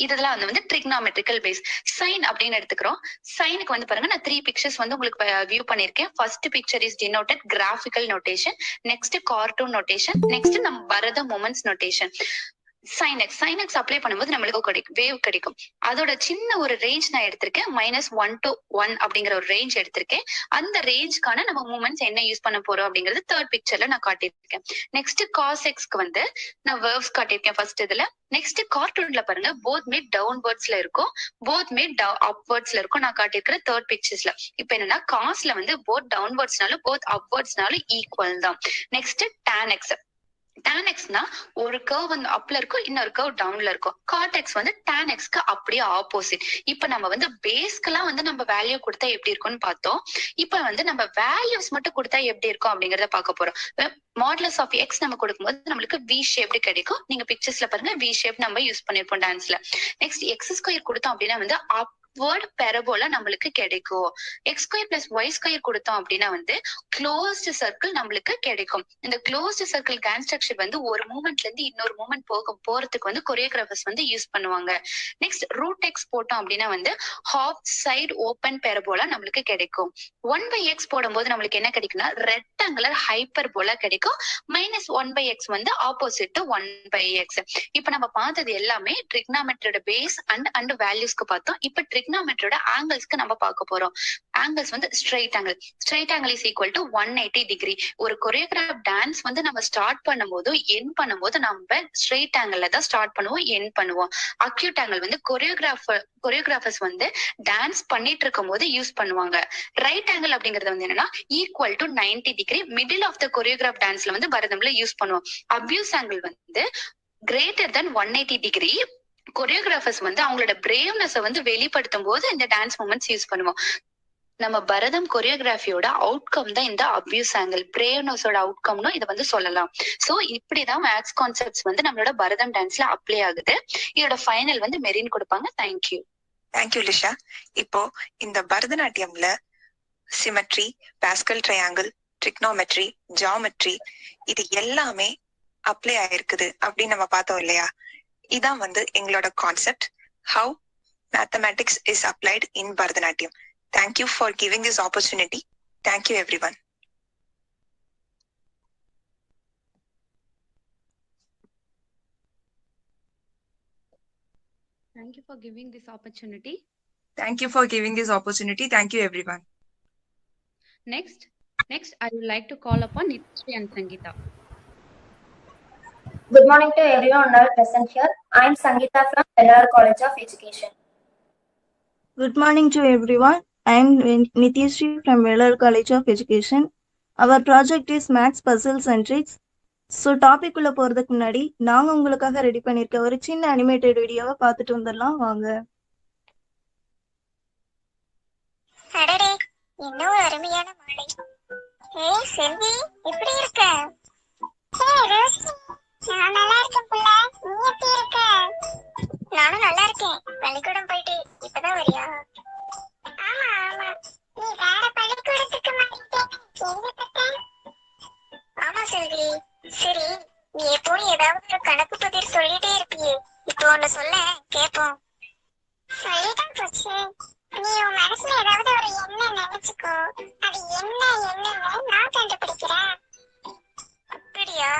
இதெல்லாம் வந்து ட்ரிக்னாமெட்ரிக்கல் பேஸ். சைன் அப்படின்னு எடுத்துக்கிறோம். சைனுக்கு வந்து பாருங்க, நான் 3 பிக்சர்ஸ் வந்து உங்களுக்கு வியூ பண்ணிருக்கேன். First picture is denoted graphical notation, next cartoon notation, next நம்ம பரத மூமெண்ட்ஸ் நோட்டேஷன். சைனெக்ஸ் அப்ளை பண்ணும்போது நம்மளுக்கு வேவ் கிடைக்கும். அதோட சின்ன ஒரு ரேஞ்ச் நான் எடுத்திருக்கேன், -1 to 1 அப்படிங்கிற ஒரு ரேஞ்ச் எடுத்திருக்கேன். அந்த ரேஞ்ச்க்கான நம்ம மூமெண்ட்ஸ் என்ன யூஸ் பண்ண போறோம் அப்படிங்கிறது தேர்ட் பிக்சர்ல நான் காட்டியிருக்கேன். நெக்ஸ்ட் காசெக்ஸ்க்கு வந்து நான் வேர்வ்ஸ் காட்டியிருக்கேன் ஃபர்ஸ்ட் இதுல. நெக்ஸ்ட் கார்ட்டூன்ல பாருங்க, போத் மேட் டவுன்வர்ட்ஸ்ல இருக்கும், போத் மேட் அப்வர்ட்ஸ்ல இருக்கும் நான் காட்டியிருக்கிற தேர்ட் பிக்சர்ஸ்ல. இப்ப என்னன்னா காஸ்ல வந்து போத் டவுன்வர்ட்ஸ்னாலும் போத் அப்வர்ட்ஸ்னாலும் ஈக்குவல் தான். நெக்ஸ்ட் டானெக்ஸ். டானெக்ஸ்னா ஒரு கர்வ் வந்து அப்ல இருக்கும், இன்னொரு கர்வ் டவுன்ல இருக்கும். கார்டெக்ஸ் வந்து டானெக்ஸ்க்கு அப்படியே ஆப்போசிட். இப்ப நம்ம வந்து பேஸ்க்கெல்லாம் வந்து நம்ம வேல்யூ கொடுத்தா எப்படி இருக்கும்னு பார்த்தோம். இப்ப வந்து நம்ம வேல்யூஸ் மட்டும் கொடுத்தா எப்படி இருக்கும் அப்படிங்கறத பார்க்க போறோம். மாடுலஸ் ஆஃப் எக்ஸ் நம்ம கொடுக்கும்போது நம்மளுக்கு வி ஷேப் கிடைக்கும். நீங்க பிக்சர்ஸ்ல பாருங்க, வி ஷேப் நம்ம யூஸ் பண்ணிருப்போம் டான்ஸ்ல. நெக்ஸ்ட் எக்ஸ் ஸ்கொயர் கொடுத்தோம் அப்படின்னா வந்து வேர்ட் பெரபோலா நம்மளுக்கு கிடைக்கும். X square plus y square கொடுத்தோம் அப்படின்னா வந்து க்ளோஸ்டு சர்க்கிள் நம்மளுக்கு கிடைக்கும். இந்த க்ளோஸ்டு சர்க்கிள் கன்ஸ்ட்ரக்ஷன் வந்து ஒரு மூமெண்ட்ல இருந்து இன்னொரு மூமெண்ட் போறதுக்கு வந்து கொரியோகிராஃபர்ஸ் வந்து யூஸ் பண்ணுவாங்க. நெக்ஸ்ட் ரூட் எக்ஸ் போட்டோம் அப்படின்னா வந்து ஹாஃப் சைடு ஓபன் பெரபோலா நம்மளுக்கு கிடைக்கும். 1/x போடும்போது நம்மளுக்கு என்ன கிடைக்கும்னா ரெக்டாங்குலர் ஹைப்பர்போலா கிடைக்கும். -1/x வந்து ஆப்போசிட் டு 1/x. இப்ப நம்ம பார்த்தது எல்லாமே ட்ரிக்னாமெட்ரியோட பேஸ் அண்ட் வேல்யூஸ்க்கு பார்த்தோம். இப்ப ட்ரிக்னாமெட்ரியோட ஆங்கிள்ஸ்க்கு நம்ம பார்க்க போறோம். ஆங்கிள்ஸ் வந்து straight angle is equal to 180 degree. ஒரு கொரியோகிராஃப் டான்ஸ் வந்து நம்ம ஸ்டார்ட் பண்ணும்போது எண்ட் பண்ணும்போது நம்ம ஸ்ட்ரைட் ஆங்கிள் தான் ஸ்டார்ட் பண்ணுவோம், எண்ட் பண்ணுவோம். அக்யூட் ஆங்கிள் வந்து கொரியோகிராஃபர்ஸ் வந்து டான்ஸ் பண்ணிட்டு இருக்கும் போது யூஸ் பண்ணுவாங்க. ரைட் ஆங்கிள் அப்படிங்கிறது வந்து என்னன்னா equal to 90 degree. Middle of the choreograph டான்ஸ்ல வந்து பரதம்ல யூஸ் பண்ணுவோம். அப்யூஸ் ஆங்கிள் வந்து கிரேட்டர் தென் 180 டிகிரி. கொரியோகிராஃபர்ஸ் வந்து அவங்களோட பிரேவ்னஸ் வந்து வெளிப்படுத்தும் போது இந்த டான்ஸ் மூமெண்ட்ஸ் யூஸ் பண்ணுவோம். நம்ம பரதம் கொரியோகிராஃபியோட அவுட்கம் தான் இந்த அப்யூஸ் ஆங்கிள். பிரேவ்னஸோட அவுட்கம்னு இதை வந்து சொல்லலாம். சோ இப்படிதான் மேக்ஸ் கான்செப்ட்ஸ் வந்து நம்மளோட பரதம் டான்ஸ்ல அப்ளை ஆகுது. இதோட ஃபைனல் வந்து மெரின் கொடுப்பாங்க. தேங்க்யூ லிஷா. இப்போ இந்த பரதநாட்டியம்ல symmetry, Pascal triangle, trigonometry, geometry இது எல்லாமே அப்ளை ஆயிருக்குது அப்படின்னு நம்ம பார்த்தோம் இல்லையா? இதான் வந்து எங்களோட concept. How mathematics is applied in Bharatanatyam. Thank you for giving this opportunity. Thank you, everyone. Thank you for giving this opportunity. Thank you for giving this opportunity. Thank you, everyone. Next, I would like to call upon Nitishri and Sangeeta. Good morning to everyone now present here. I am Sangeeta from Vellar College of Education. Good morning to everyone. I am Nitishri from Vellar College of Education. Our project is Maths Puzzles and Tricks. So topic உள்ள போறதுக்கு முன்னாடி நாங்க உங்களுக்காக ரெடி பண்ணிருக்க ஒரு சின்ன அனிமேட்டட் வீடியோவை பார்த்துட்டு வந்துடலாம் வாங்க. அடடே, என்ன ஒரு அருமையான மாலை. ஏய் செல்வி, எப்படி இருக்க? ஏய் ரோஷினி, நான் நல்லா இருக்கேன் புள்ள. நீ எப்படி இருக்க? நானும் நல்லா இருக்கேன். பள்ளிக்கூடம் போயிட்டு இப்பதான் வரியா? ஆமா ஆமா, நீ வேற பள்ளிக்கூடத்துக்கு மாறிட்டேன்னு கேள்விப்பட்டேன். ஆமா செல்வி. சரி, நீ எப்பவும் ஏதாவது ஒரு கணக்கு பதில் சொல்லிட்டே இருப்பியே, இப்போ ஒண்ணு சொல்ல கேப்போம். சொல்லிதான் போச்சு. நீ உன் மனசுல ஏதாவது ஒரு எண்ணம் நினைச்சுக்கோ, அது என்னன்னு நான் கண்டுபிடிக்கிறேன். அப்படியா?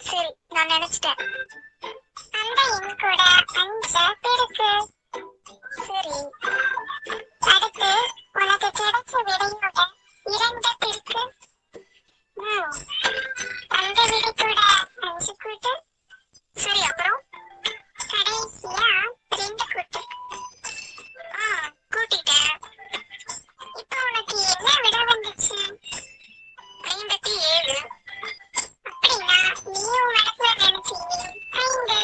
சரி, நான் நினைச்சிட்டேன். அந்த எண் கூட 5 இருக்கு. சரி, அடுத்து உனக்கு கிடைச்ச விடையோட 2 பெருக்கு. அந்த விடை கூட 5 கூட்டு. சரி, அப்புறம் கடைசியா 2 கூட்டு. கூட்டிட்டேன். இப்ப உனக்கு என்ன விட வந்துச்சு? 57. அப்படின்னா நீயும் மனசுல நினைச்சீங்க 5.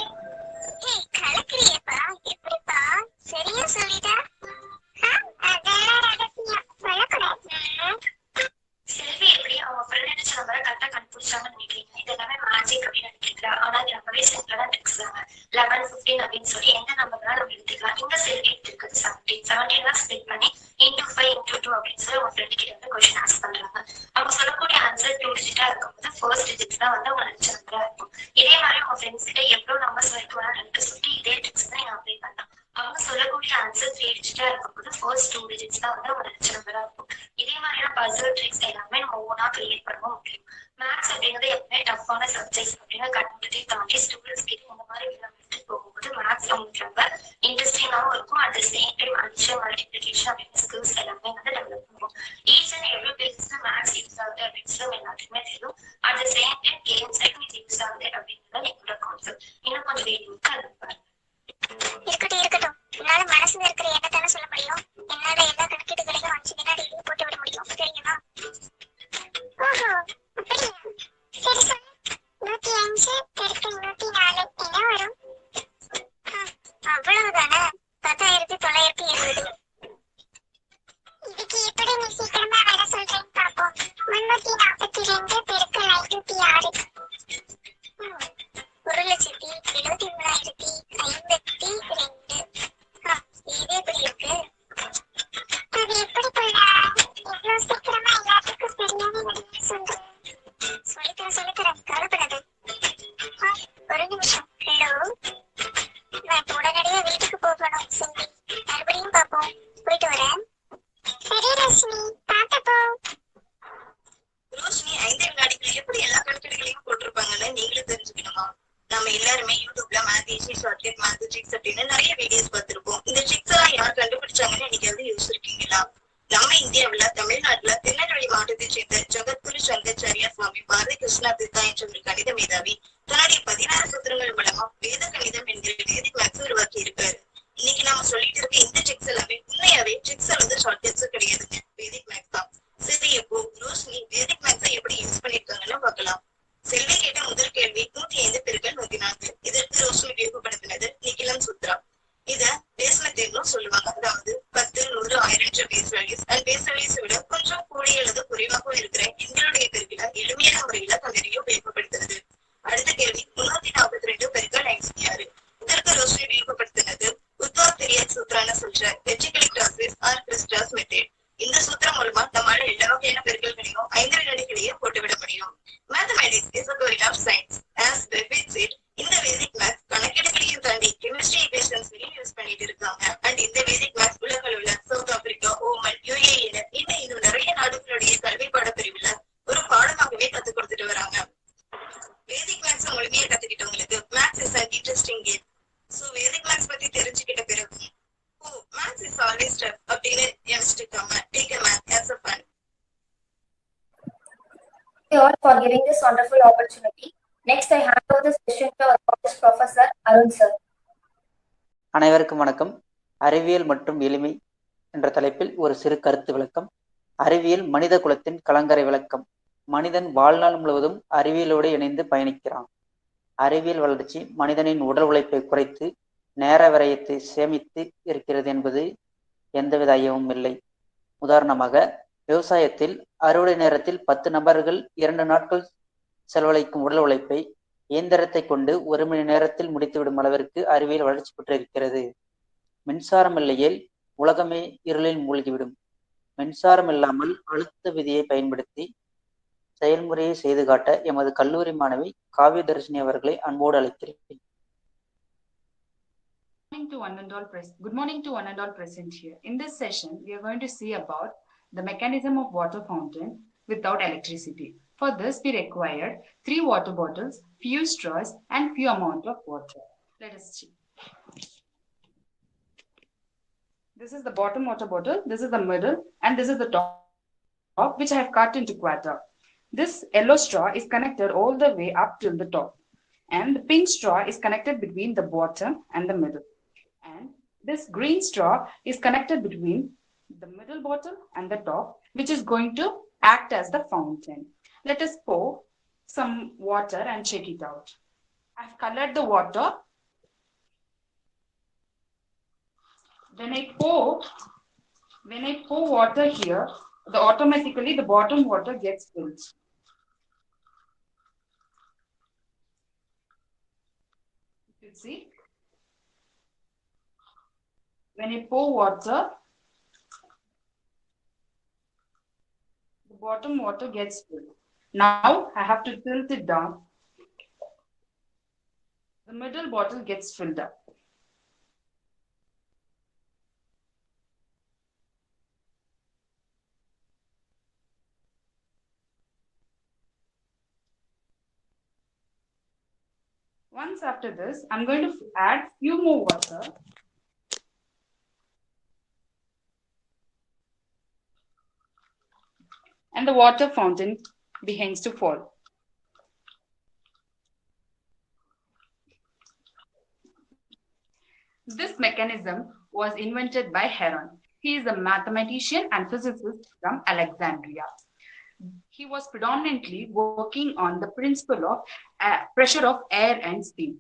ஏய் கலக்குறியப்பா, எப்படிப்பா? சரியா சொல்லிட்டா? அதெல்லாம் ரகசியம் சொல்லக்கூடாது. செல்வி எப்படி அவங்க ஃப்ரெண்ட் அடிச்ச நம்பரை கரெக்டா கண்டுபிடிச்சாங்கன்னு நினைக்கிறீங்க? இது எல்லாமே மேஜிக் அப்படின்னு நினைக்கிறா. ஆனா இது ரொம்பவே சிம்பிளான ட்ரிக்ஸ் தாங்க. 11, 15 அப்படின்னு சொல்லி எந்த நம்பர்னா நம்ம எடுத்துக்கலாம். இந்த செல்வி எடுத்துருக்கு 17 ஸ்பிளிட் பண்ணி into 5 into 2 அப்படின்னு சொல்லி உங்க ஃப்ரெண்ட் கிட்ட வந்து கொஸ்டின் ஆஸ்க் பண்றாங்க. அவங்க சொல்லக்கூடிய ஆன்சர் 2 டிஜிட்டா இருக்கும்போது ஃபர்ஸ்ட் டிஜிட்ஸ் தான் வந்து அவங்க நினைச்ச நம்பரா இருக்கும். இதே மாதிரி உங்க ஃப்ரெண்ட்ஸ் கிட்ட எவ்வளவு நம்பர்ஸ் வரைக்கும் வேணா சொல்லி இதே ட்ரிக்ஸ் தான் நீங்க அப்ளை பண்ணலாம். அவங்க சொல்லக்கூடிய ஆன்சர் 3 டிஜிட்டா இருக்கும்போது ஃபர்ஸ்ட் 2 டிஜிட்ஸ் தான் வந்து அவங்க நினைச்ச நம்பரா இருக்கும். இதே மாதிரியான பசில் ட்ரிக்ஸ் எல்லாமே நம்ம ஓனா கிரியேட் பண்ண முடியும். மேத்ஸ் அப்படிங்கிறது எப்பவுமே டஃப்பான சப்ஜெக்ட்ஸ் அப்படின்னு கண்டுபிடிச்சே தாண்டி ஸ்டூடெண்ட்ஸ் கிட்ட இந்த மாதிரி எடுத்துட்டு போகும்போது மேத்ஸ் அவங்களுக்கு ரொம்ப இன்ட்ரெஸ்டிங்காகவும் இருக்கும். At the same time addition multiplication அப்படின்னு ஸ்கில்ஸ் எல்லாமே வந்து டெவலப் பண்ணுவோம். ஈச் அண்ட் எவ்ரி பிளேஸ்ல மேத்ஸ் யூஸ் ஆகுது அப்படின்னு சொல்லி எல்லாத்துக்குமே தெரியும். At the same time games இது யூஸ் ஆகுது அப்படிங்கிறது எங்களோட கான்செப்ட். இன்னும் கொஞ்சம் வெயிட் அனுப்பாரு. இருக்கட்டும். என்னால மனசுல இருக்கிற எண்ணத்தான சொல்ல முடியும். என்னால எல்லா கணக்கீடுகளையும் 5 வினாடி போட்டு விட முடியும். தெரியுமா? ஓஹோ, அப்படியா? சரி சொல்லு. 105 பெருக்கல் 104 என்ன வரும்? அவ்வளவுதானே? 10,970. இதுக்கு எப்படி நீ சீக்கிரமா வர சொல்றேன்னு பார்ப்போம். 342 பெருக்கல் 506. 1,73,52. இது எப்படி இருக்கு? அது எப்படி போடா? எவ்வளவு சீக்கிரமா எல்லாத்துக்கும் சரியான விடையை சொல்றேன். சொல்லித்தரேன், கவலைப்படாத. ஒரு நிமிஷம். ஹலோ, நான் இப்போ உடனடியா வீட்டுக்கு போகணும். சரி, மறுபடியும் பார்ப்போம். போயிட்டு வரேன். சரி ரோஷினி, பார்த்துப்போ. ரோஷினி 5 வினாடிகள் எப்படி எல்லா கணக்கீடுகளையும் போட்டிருப்பாங்கன்னு நீங்களும் தெரிஞ்சுக்கணுமா? நம்ம எல்லாருமே யூடியூப்ல math easy shortcut math tricks அப்படின்னு நிறைய வீடியோஸ் பார்த்திருப்போம். இந்த ட்ரிக்ஸ் எல்லாம் யார் கண்டுபிடிச்சாங்கன்னு என்னைக்காவது யோசிச்சிருக்கீங்களா? நம்ம இந்தியாவுல தமிழ்நாட்டுல திருநெல்வேலி மாவட்டத்தை சேர்ந்த ஜகத்குரு சங்கராச்சாரியா சுவாமி பாரதி கிருஷ்ணா தீர்த்தா என்ற ஒரு கணித மேதாவி தன்னுடைய 16 சூத்திரங்கள் மூலமா வேத கணிதம் என்கிற வேதிக் மேத்ஸ் உருவாக்கி இருக்காரு. இன்னைக்கு நாம சொல்லிட்டு இருக்க இந்த ட்ரிக்ஸ் எல்லாமே உண்மையாவே ட்ரிக்ஸ் அல்லது ஷார்ட்கட்ஸ் கிடையாதுங்க, வேதிக் மேத்ஸ் தான். சரி, இப்போ ரோஷினி வேதிக் மேத்ஸை எப்படி யூஸ் பண்ணிருக்காங்கன்னு பார்க்கலாம். செல்வி கேட்ட முதல் கேள்வி 105 பெருக்கல் 104. இதற்கு ரோஷினி உபயோகப்படுத்தினது நிகிலம் சூத்ரா. இத பேஸ் மெத்தட்னு சொல்லுவாங்க. அதாவது 10, 100, 1000 என்ற base values and base values விட கொஞ்சம் கூடிய அல்லது குறைவாக இருக்கிற எங்களுடைய பெருக்கில எளிமையான முறையில கண்டறிய உபயோகப்படுத்துறது. அடுத்த கேள்வி 342 பெருக்கல் 506. இதற்கு ரோஷினி உபயோகப்படுத்தினது உத்வாக் சூத்ரான்னு சொல்ற வெர்டிகலி கிராஸ்வேஸ் ஆர் கிறிஸ்டாஸ் மெத்தட். இந்த சூத்திரம் மூலமா நம்மளால எல்லா வகையான பெருக்கல்களையும் 5 வினாடிகளையே போட்டுவிட முடியும். Mathematics is a kind of science. As Bevin said, இந்த வேதிக் மேத்ஸ் கணக்கீடுகளையும் தாண்டி கெமிஸ்ட்ரி ஈக்குவேஷன்ஸ்லையும் யூஸ் பண்ணிட்டு இருக்காங்க. And you all for giving this wonderful opportunity. Next, I hand over the session to our Professor Arun sir. அனைவருக்கும் வணக்கம். அறிவியல் மற்றும் எளிமை என்ற தலைப்பில் ஒரு சிறு கருத்து விளக்கம். அறிவியல் மனித குலத்தின் கலங்கரை விளக்கம். மனிதன் வாழ்நாள் முழுவதும் அறிவியலோடு இணைந்து பயணிக்கிறான். அறிவியல் வளர்ச்சி மனிதனின் உடல் உழைப்பை குறைத்து நேர விரயத்தை சேமித்து இருக்கிறது என்பது எந்தவித ஐயமும் இல்லை. உதாரணமாக, விவசாயத்தில் அறுவடை நேரத்தில் 10 நபர்கள் 2 நாட்கள் செலவழிக்கும் உடல் உழைப்பை இயந்திரத்தை கொண்டு 1 மணி நேரத்தில் முடித்துவிடும் அளவிற்கு அறிவியல் வளர்ச்சி பெற்றிருக்கிறது. மின்சாரம் இல்லையேல் உலகமே இருளில் மூழ்கிவிடும். மின்சாரம் இல்லாமல் அழுத்த விதியை பயன்படுத்தி செயல்முறையை செய்து காட்ட எமது கல்லூரி மாணவி காவ்ய தர்ஷினி அவர்களை அன்போடு அழைக்கிறேன். Good morning to one and all present here. In this session, we are going to see about the mechanism of water fountain without electricity. For this, we required 3 water bottles, few straws, and few amount of water. Let us see. This is the bottom water bottle, this is the middle, and this is the top, which I have cut into quarter. This yellow straw is connected all the way up till the top, and the pink straw is connected between the bottom and the middle, and this green straw is connected between the middle bottle and the top, which is going to act as the fountain. Let us pour some water and check it out. I've colored the water. When I pour water here, automatically the bottom water gets filled. You see, when I pour water, the bottom water gets filled. Now I have to tilt it down. The middle bottle gets filled up. Once after this, I'm going to add few more water. And the water fountain begins to fall. This mechanism was invented by Heron. He is a mathematician and physicist from Alexandria. He was predominantly working on the principle of pressure of air and steam.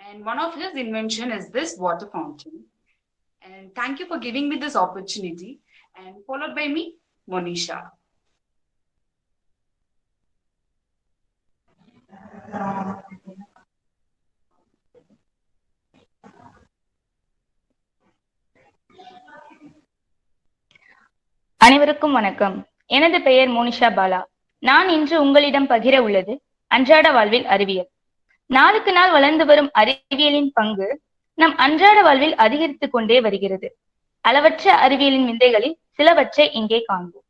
And one of his invention is this water fountain. And thank you for giving me this opportunity. And followed by me, Monisha. அனைவருக்கும் வணக்கம். எனது பெயர் மோனிஷா பாலா. நான் இன்று உங்களிடம் பகிர உள்ளது அன்றாட வாழ்வில் அறிவியல். நாளுக்கு நாள் வளர்ந்து வரும் அறிவியலின் பங்கு நம் அன்றாட வாழ்வில் அதிகரித்துக் கொண்டே வருகிறது. அளவற்ற அறிவியலின் விந்தைகளில் சிலவற்றை இங்கே காண்போம்.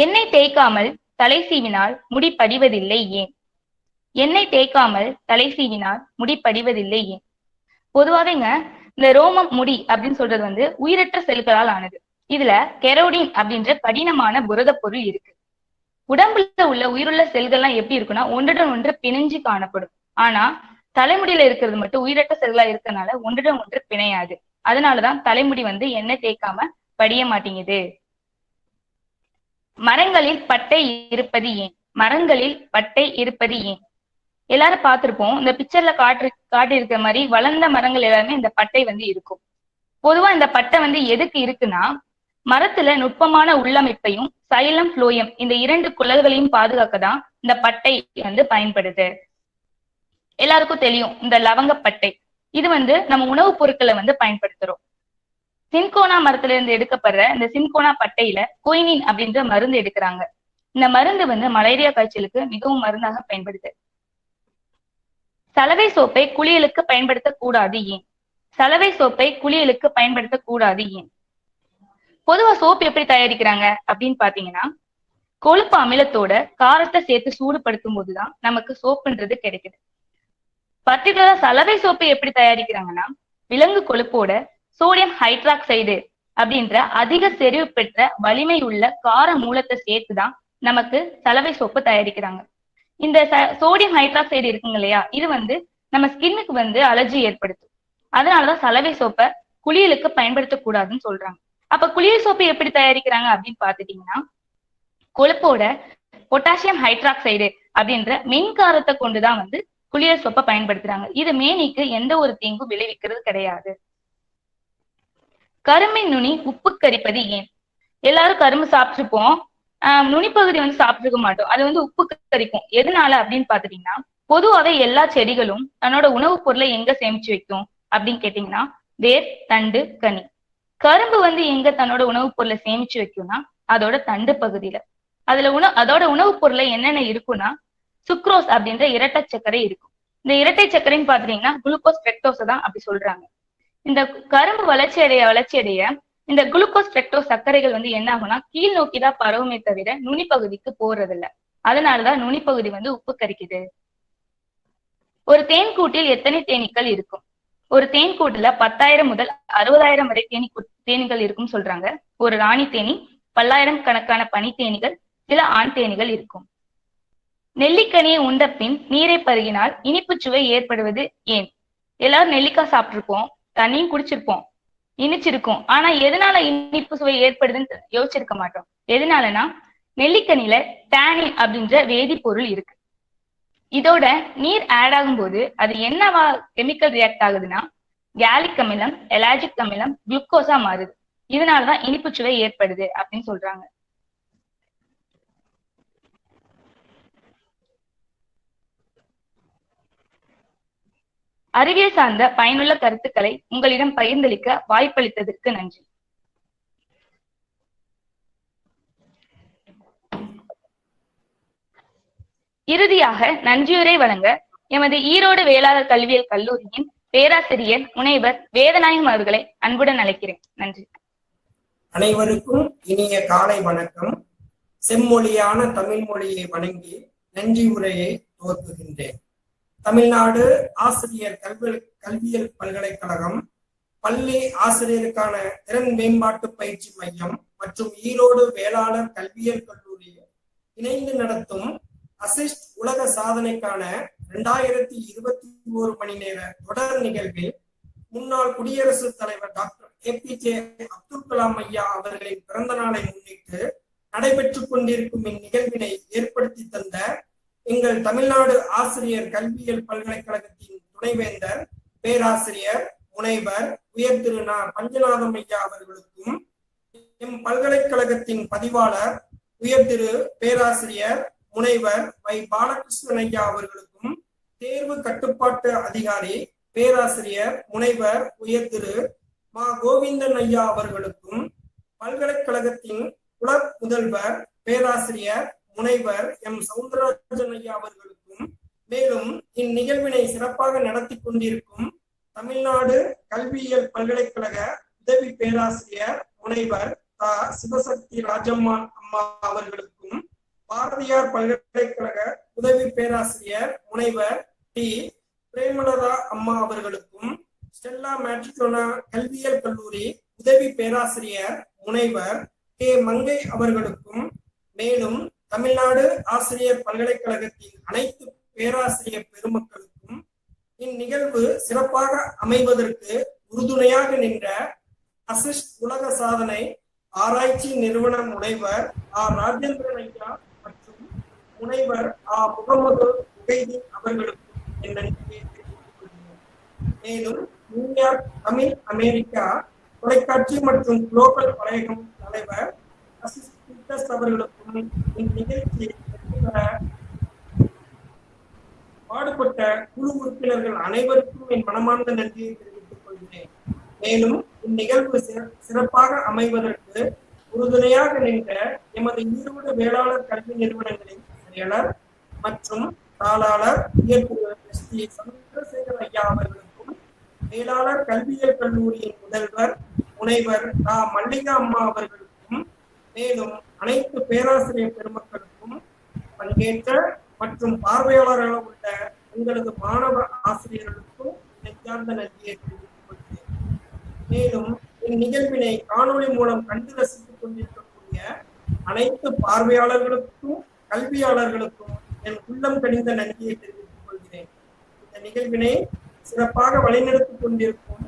எண்ணெய் தேய்க்காமல் தலை சீவினால் முடி படிவதில்லை ஏன்? எண்ணெய் தேய்க்காமல் தலை சீவினால் முடி படிவதில்லை ஏன்? பொதுவாகங்க இந்த ரோமம், முடி அப்படின்னு சொல்றது உயிரற்ற செல்களால் ஆனது. இதுல கெரோடின் அப்படின்ற கடினமான புரத பொருள் இருக்கு. உடம்புல உள்ள உயிருள்ள செல்கள்லாம் எப்படி இருக்குன்னா ஒன்றுடன் ஒன்று பிணைஞ்சு காணப்படும். ஆனா தலைமுடியில இருக்கிறது மட்டும் உயிரற்ற செல்களா இருக்கறனால ஒன்றுடன் ஒன்று பிணையாது. அதனாலதான் தலைமுடி எண்ணெய் தேய்க்காம படிய மாட்டேங்குது. மரங்களில் பட்டை இருப்பது ஏன்? மரங்களில் பட்டை இருப்பது ஏன்? எல்லாரும் பார்த்திருப்போம். இந்த பிக்சர்ல காட்டி இருக்கிற மாதிரி வளர்ந்த மரங்கள் எல்லாருமே இந்த பட்டை இருக்கும். பொதுவா இந்த பட்டை எதுக்கு இருக்குன்னா மரத்துல நுட்பமான உள்ளமைப்பையும் சைலம் புளோயம் இந்த 2 குழல்களையும் பாதுகாக்க தான் இந்த பட்டை பயன்படுது. எல்லாருக்கும் தெரியும் இந்த லவங்கப்பட்டை. இது நம்ம உணவுப் பொருட்களை பயன்படுத்துறோம். சின்கோனா மரத்துல இருந்து எடுக்கப்படுற இந்த சின்கோனா பட்டையில குயினின் அப்படின்ற மருந்து எடுக்கிறாங்க. இந்த மருந்து மலேரியா காய்ச்சலுக்கு மிகவும் மருந்தாக பயன்படுது. சலவை சோப்பை குளியலுக்கு பயன்படுத்தக்கூடாது ஏன்? சலவை சோப்பை குளியலுக்கு பயன்படுத்தக்கூடாது ஏன்? பொதுவா சோப்பு எப்படி தயாரிக்கிறாங்க அப்படின்னு பாத்தீங்கன்னா கொழுப்பு அமிலத்தோட காரத்தை சேர்த்து சூடுபடுத்தும் போதுதான் நமக்கு சோப்புன்றது கிடைக்குது. பர்டிகுலரா சலவை சோப்பு எப்படி தயாரிக்கிறாங்கன்னா விலங்கு கொழுப்போட சோடியம் ஹைட்ராக்சைடு அப்படின்ற அதிக செறிவு பெற்ற வலிமை உள்ள கார மூலத்தை சேர்த்துதான் நமக்கு சலவை சோப்பு தயாரிக்கிறாங்க. இந்த சோடியம் ஹைட்ராக்சைடு இருக்குங்க இல்லையா, இது வந்து நம்ம ஸ்கின்னுக்கு வந்து அலர்ஜி ஏற்படுத்தும். அதனாலதான் சலவை சோப்பை குளியலுக்கு பயன்படுத்தக்கூடாதுன்னு சொல்றாங்க. அப்ப குளியல் சோப்பு எப்படி தயாரிக்கிறாங்க அப்படின்னு பாத்துட்டீங்கன்னா, கொழுப்போட பொட்டாசியம் ஹைட்ராக்சைடு அப்படின்ற மின்காரத்தை கொண்டுதான் வந்து குளியல் சோப்பை பயன்படுத்துறாங்க. இது மேனிக்கு எந்த ஒரு தீங்கும் விளைவிக்கிறது கிடையாது. கரும்பின் நுனி உப்பு கரிப்பது ஏன்? எல்லாரும் கரும்பு சாப்பிட்டுருப்போம், நுனிப்பகுதி வந்து சாப்பிட்டுருக்க மாட்டோம். அது வந்து உப்பு கரிக்கும். எதனால அப்படின்னு பாத்துட்டீங்கன்னா, பொதுவாகவே எல்லா செடிகளும் தன்னோட உணவுப் பொருளை எங்க சேமிச்சு வைக்கும் அப்படின்னு கேட்டீங்கன்னா, வேர், தண்டு, கனி. கரும்பு வந்து எங்க தன்னோட உணவுப் பொருளை சேமிச்சு வைக்கும்னா அதோட தண்டு பகுதியில. அதோட உணவுப் பொருளை என்னென்ன இருக்குன்னா, சுக்ரோஸ் அப்படின்ற இரட்டை சர்க்கரை இருக்கும். இந்த இரட்டை சர்க்கரைன்னு பாத்துட்டீங்கன்னா குளுக்கோஸ் ஃப்ரக்டோஸ் தான் அப்படி சொல்றாங்க. இந்த கரும்பு வளர்ச்சி அடைய இந்த குளுக்கோஸ் ஃப்ரக்டோஸ் சர்க்கரைகள் வந்து என்ன ஆகும்னா கீழ் நோக்கிதான் பரவுமே தவிர நுனிப்பகுதிக்கு போறது இல்ல. அதனாலதான் நுனிப்பகுதி வந்து உப்பு கரிக்குது. ஒரு தேன் கூட்டில் எத்தனை தேனீக்கள் இருக்கும்? ஒரு தேன் கூட்டுல 10,000 முதல் 60,000 வரை தேனீகள் இருக்கும் சொல்றாங்க. ஒரு ராணி தேனி, பல்லாயிரம் கணக்கான பனி தேனிகள், சில ஆண் தேனிகள் இருக்கும். நெல்லிக்கனியை உண்ட பின் நீரை பருகினால் இனிப்பு சுவை ஏற்படுவது ஏன்? எல்லாரும் நெல்லிக்காய் சாப்பிட்டிருப்போம், தண்ணியும் குடிச்சிருப்போம், இனிச்சிருக்கும். ஆனா எதனால இனிப்பு சுவை ஏற்படுதுன்னு யோசிச்சிருக்க மாட்டோம். எதனாலனா நெல்லிக்கனில டேனின் அப்படின்ற வேதிப்பொருள் இருக்கு. இதோட நீர் ஆட் ஆகும்போது அது என்னவா கெமிக்கல் ரியாக்ட் ஆகுதுன்னா கேலிக் அமிலம், எலாஜிக் அமிலம், குளுக்கோஸா மாறுது. இதனாலதான் இனிப்பு சுவை ஏற்படுது அப்படின்னு சொல்றாங்க. அறிவியல் சார்ந்த பயனுள்ள கருத்துக்களை உங்களிடம் பகிர்ந்தளிக்க வாய்ப்பளித்ததற்கு நன்றி. இறுதியாக நன்றியுரை வழங்க எமது ஈரோடு வேளாளர் கல்வியியல் கல்லூரியின் பேராசிரியர் முனைவர் வேதநாயகம் அவர்களை அன்புடன் அழைக்கிறேன். நன்றி. அனைவருக்கும் இனிய காலை வணக்கம். செம்மொழியான தமிழ் மொழியை வணங்கி நன்றி உரையை துவக்குகின்றேன். தமிழ்நாடு ஆசிரியர் கல்வியியல் பல்கலைக்கழகம், பள்ளி ஆசிரியருக்கான திறன் மேம்பாட்டு பயிற்சி மையம் மற்றும் ஈரோடு வேளாளர் கல்வியியல் கல்லூரி இணைந்து நடத்தும் அசிஸ்ட் உலக சாதனைக்கான 2021 மணி நேர தொடர் நிகழ்வில் முன்னாள் குடியரசுத் தலைவர் டாக்டர் APJ அப்துல் கலாம் ஐயா அவர்களின் பிறந்த நாளை முன்னிட்டு நடைபெற்றுக் கொண்டிருக்கும் இந்நிகழ்வினை ஏற்படுத்தி தந்த எங்கள் தமிழ்நாடு ஆசிரியர் கல்வியியல் பல்கலைக்கழகத்தின் துணைவேந்தர் பேராசிரியர் முனைவர் உயர் திரு பஞ்சநாதம் ஐயா அவர்களுக்கும், எம் பல்கலைக்கழகத்தின் பதிவாளர் உயர் திரு பேராசிரியர் முனைவர் வை பாலகிருஷ்ணன் ஐயா அவர்களுக்கும், தேர்வு கட்டுப்பாட்டு அதிகாரி பேராசிரியர் முனைவர் உயர் திரு மா கோவிந்தன் ஐயா அவர்களுக்கும், பல்கலைக்கழகத்தின் குல முதல்வர் பேராசிரியர் முனைவர் எம் சவுந்தரராஜன் ஐயா அவர்களுக்கும், மேலும் இந்நிகழ்வினை சிறப்பாக நடத்தி கொண்டிருக்கும் தமிழ்நாடு கல்வியியல் பல்கலைக்கழக உதவி பேராசிரியர் முனைவர் சிவசக்தி ராஜம்மா அம்மா அவர்களுக்கும், பாரதியார் பல்கலைக்கழக உதவி பேராசிரியர் முனைவர் டி பிரேமலதா அம்மா அவர்களுக்கும், ஸ்டெல்லா மேட்ரிகோனா கல்வியியல் கல்லூரி உதவி பேராசிரியர் முனைவர் கே மங்கை அவர்களுக்கும், மேலும் தமிழ்நாடு ஆசிரியர் பல்கலைக்கழகத்தின் அனைத்து பேராசிரியர் பெருமக்களுக்கும் இந்நிகழ்வு சிறப்பாக அமைவதற்கு உறுதுணையாக நின்ற அசிஸ்ட் உலக சாதனை ஆராய்ச்சி நிறுவன முனைவர் ராஜேந்திரன் ஐயா மற்றும் முனைவர் முகமது உகைதீன் அவர்களுக்கும் என் நன்றியை தெரிவித்துக் கொள்கிறேன். மேலும் நியூயார்க் தமிழ் அமெரிக்கா தொலைக்காட்சி மற்றும் குளோபல் படையகம் தலைவர் அசிஸ்ட் அவர்களுக்கும் இந்நிகழ்ச்சியை பாடுபட்ட குழு உறுப்பினர்கள் அனைவருக்கும் என் மனமார்ந்த நன்றியை தெரிவித்துக் கொள்கிறேன். மேலும் இந்நிகழ்வு சிறப்பாக அமைவதற்கு உறுதுணையாக நின்ற எமது ஈரோடு வேளாளர் கல்வி நிறுவனங்களின் செயலர் மற்றும் தாளாளர் ஸ்ரீ சந்திரசேகர் ஐயா அவர்களுக்கும், வேளாளர் கல்வியியல் கல்லூரியின் முதல்வர் முனைவர் மல்லிகா அம்மா அவர்களுக்கும், மேலும் அனைத்து பேராசிரியர் பெருமக்களுக்கும், பங்கேற்ற மற்றும் பார்வையாளராக உள்ள உங்களது மாணவ ஆசிரியர்களுக்கும் நெஞ்சார்ந்த நன்றியை தெரிவித்துக் கொள்கிறேன். மேலும் இந்நிகழ்வினை காணொலி மூலம் கண்டு ரசித்துக் கொண்டிருக்கக்கூடிய அனைத்து பார்வையாளர்களுக்கும் கல்வியாளர்களுக்கும் என் உள்ளம் கனிந்த நன்றியை தெரிவித்துக் கொள்கிறேன். இந்த நிகழ்வினை சிறப்பாக வழிநடத்திக் கொண்டிருக்கும்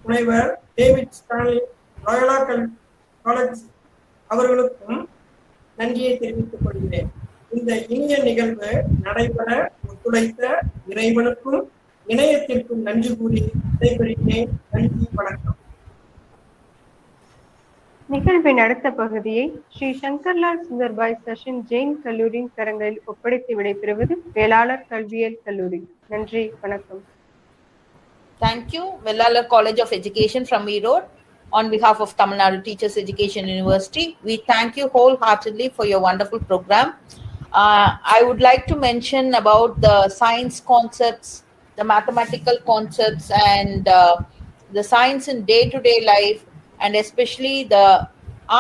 முனைவர் டேவிட் ஸ்டான்லி ராயலா காலேஜ் அவர்களுக்கும் நன்றியை தெரிவித்துக் கொள்கிறேன். இந்த இனிய நிகழ்வு நடைபெற ஒத்துழைத்த இறைவனுக்கும் இணையத்திற்கும் நன்றி கூறி விடைபெறுகிறேன். நன்றி, வணக்கம். நிகழ்வின் அடுத்த பகுதியை ஸ்ரீ சங்கர்லால் சுந்தர்பாய் சஷின் ஜெயின் கல்லூரியின் கரங்களில் ஒப்படைத்து விடைபெறுவது வேளாளர் கல்வியியல் கல்லூரி. நன்றி, வணக்கம். Thank you, Vellalar College of Education from Erode. On behalf of Tamil Nadu Teachers Education University, we thank you wholeheartedly for your wonderful program. I would like to mention about the science concepts, the mathematical concepts, and the science in day-to-day life, and especially the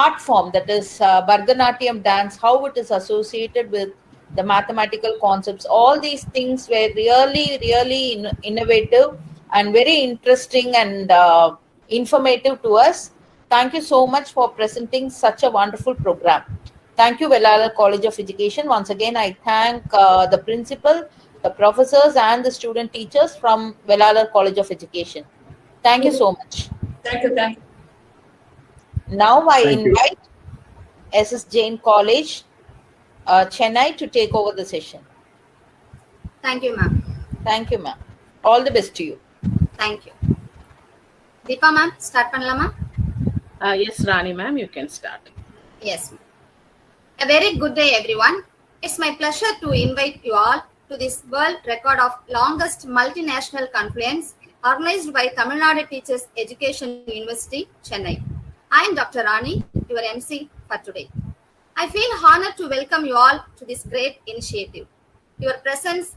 art form, that is Bharatanatyam dance, how it is associated with the mathematical concepts. All these things were really innovative and very interesting and informative to us. Thank you so much for presenting such a wonderful program. Thank you, Vellalar College of Education. Once again, I thank the principal, the professors, and the student teachers from Vellalar College of Education. Thank you so much. Thank you. Now I invite SS Jain College, Chennai, to take over the session. Thank you, ma'am. Thank you, ma'am. All the best to you. Thank you. Deepa ma'am, start பண்ணலாமா? Yes, Rani ma'am, you can start. Yes. A very good day, everyone. It's my pleasure to invite you all to this world record of longest multinational conference organized by Tamil Nadu Teachers Education University, Chennai. I am Dr. Rani, your MC for today. I feel honored to welcome you all to this great initiative. Your presence